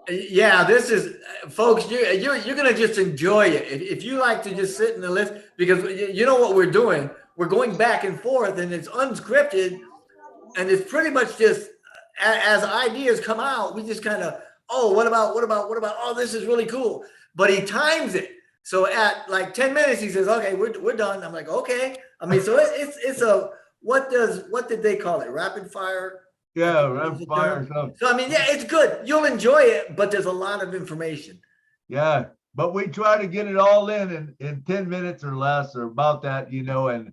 Yeah, this is, folks, you're going to just enjoy it. If you like to just sit in the list, because you know what we're doing, we're going back and forth, and it's unscripted, and it's pretty much just as ideas come out, we just kind of, oh, what about, oh, this is really cool. But he times it. So at like 10 minutes, he says, okay, we're done. I'm like, okay. I mean, so it's a, what did they call it? Rapid fire? Yeah, Rev Fire. So I mean, yeah, it's good. You'll enjoy it, but there's a lot of information. Yeah, but we try to get it all in 10 minutes or less, or about that, you know, and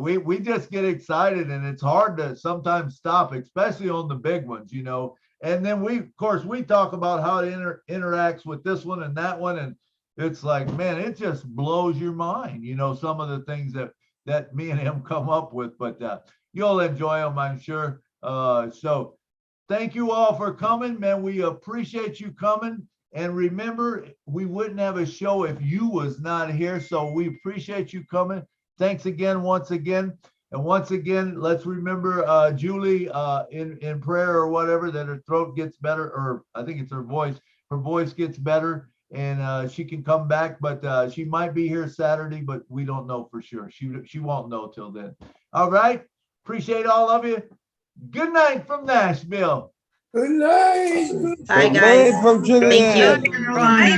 we just get excited, and it's hard to sometimes stop, especially on the big ones, you know. And then of course, we talk about how it interacts with this one and that one, and it's like, man, it just blows your mind, you know, some of the things that me and him come up with. But you'll enjoy them, I'm sure. So thank you all for coming, man. We appreciate you coming. And remember, we wouldn't have a show if you was not here. So we appreciate you coming. Thanks again, once again. And once again, let's remember Julie in prayer or whatever, that her throat gets better, or I think it's her voice gets better, and she can come back. But she might be here Saturday, but we don't know for sure. She won't know till then. All right. Appreciate all of you. Good night from Nashville. Good night. Bye, guys. From Thank you. Thank you. I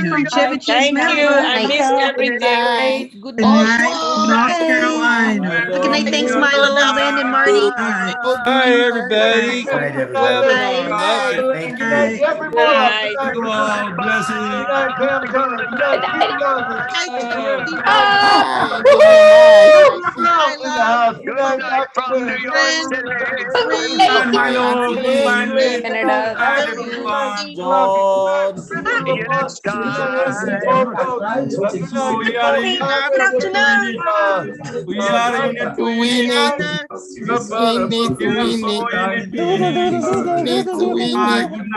miss everything. Good North Carolina. Good night. Thanks, Milo, Len, and Marty. Hi, everybody. Good night, everybody. Good night, Jeffrey Morlock. Good night, blessings. Good night, Pam Turner. Good night, Pete Douglas. Good night, Dr. Bennett. Good night, Milo. Good night, John.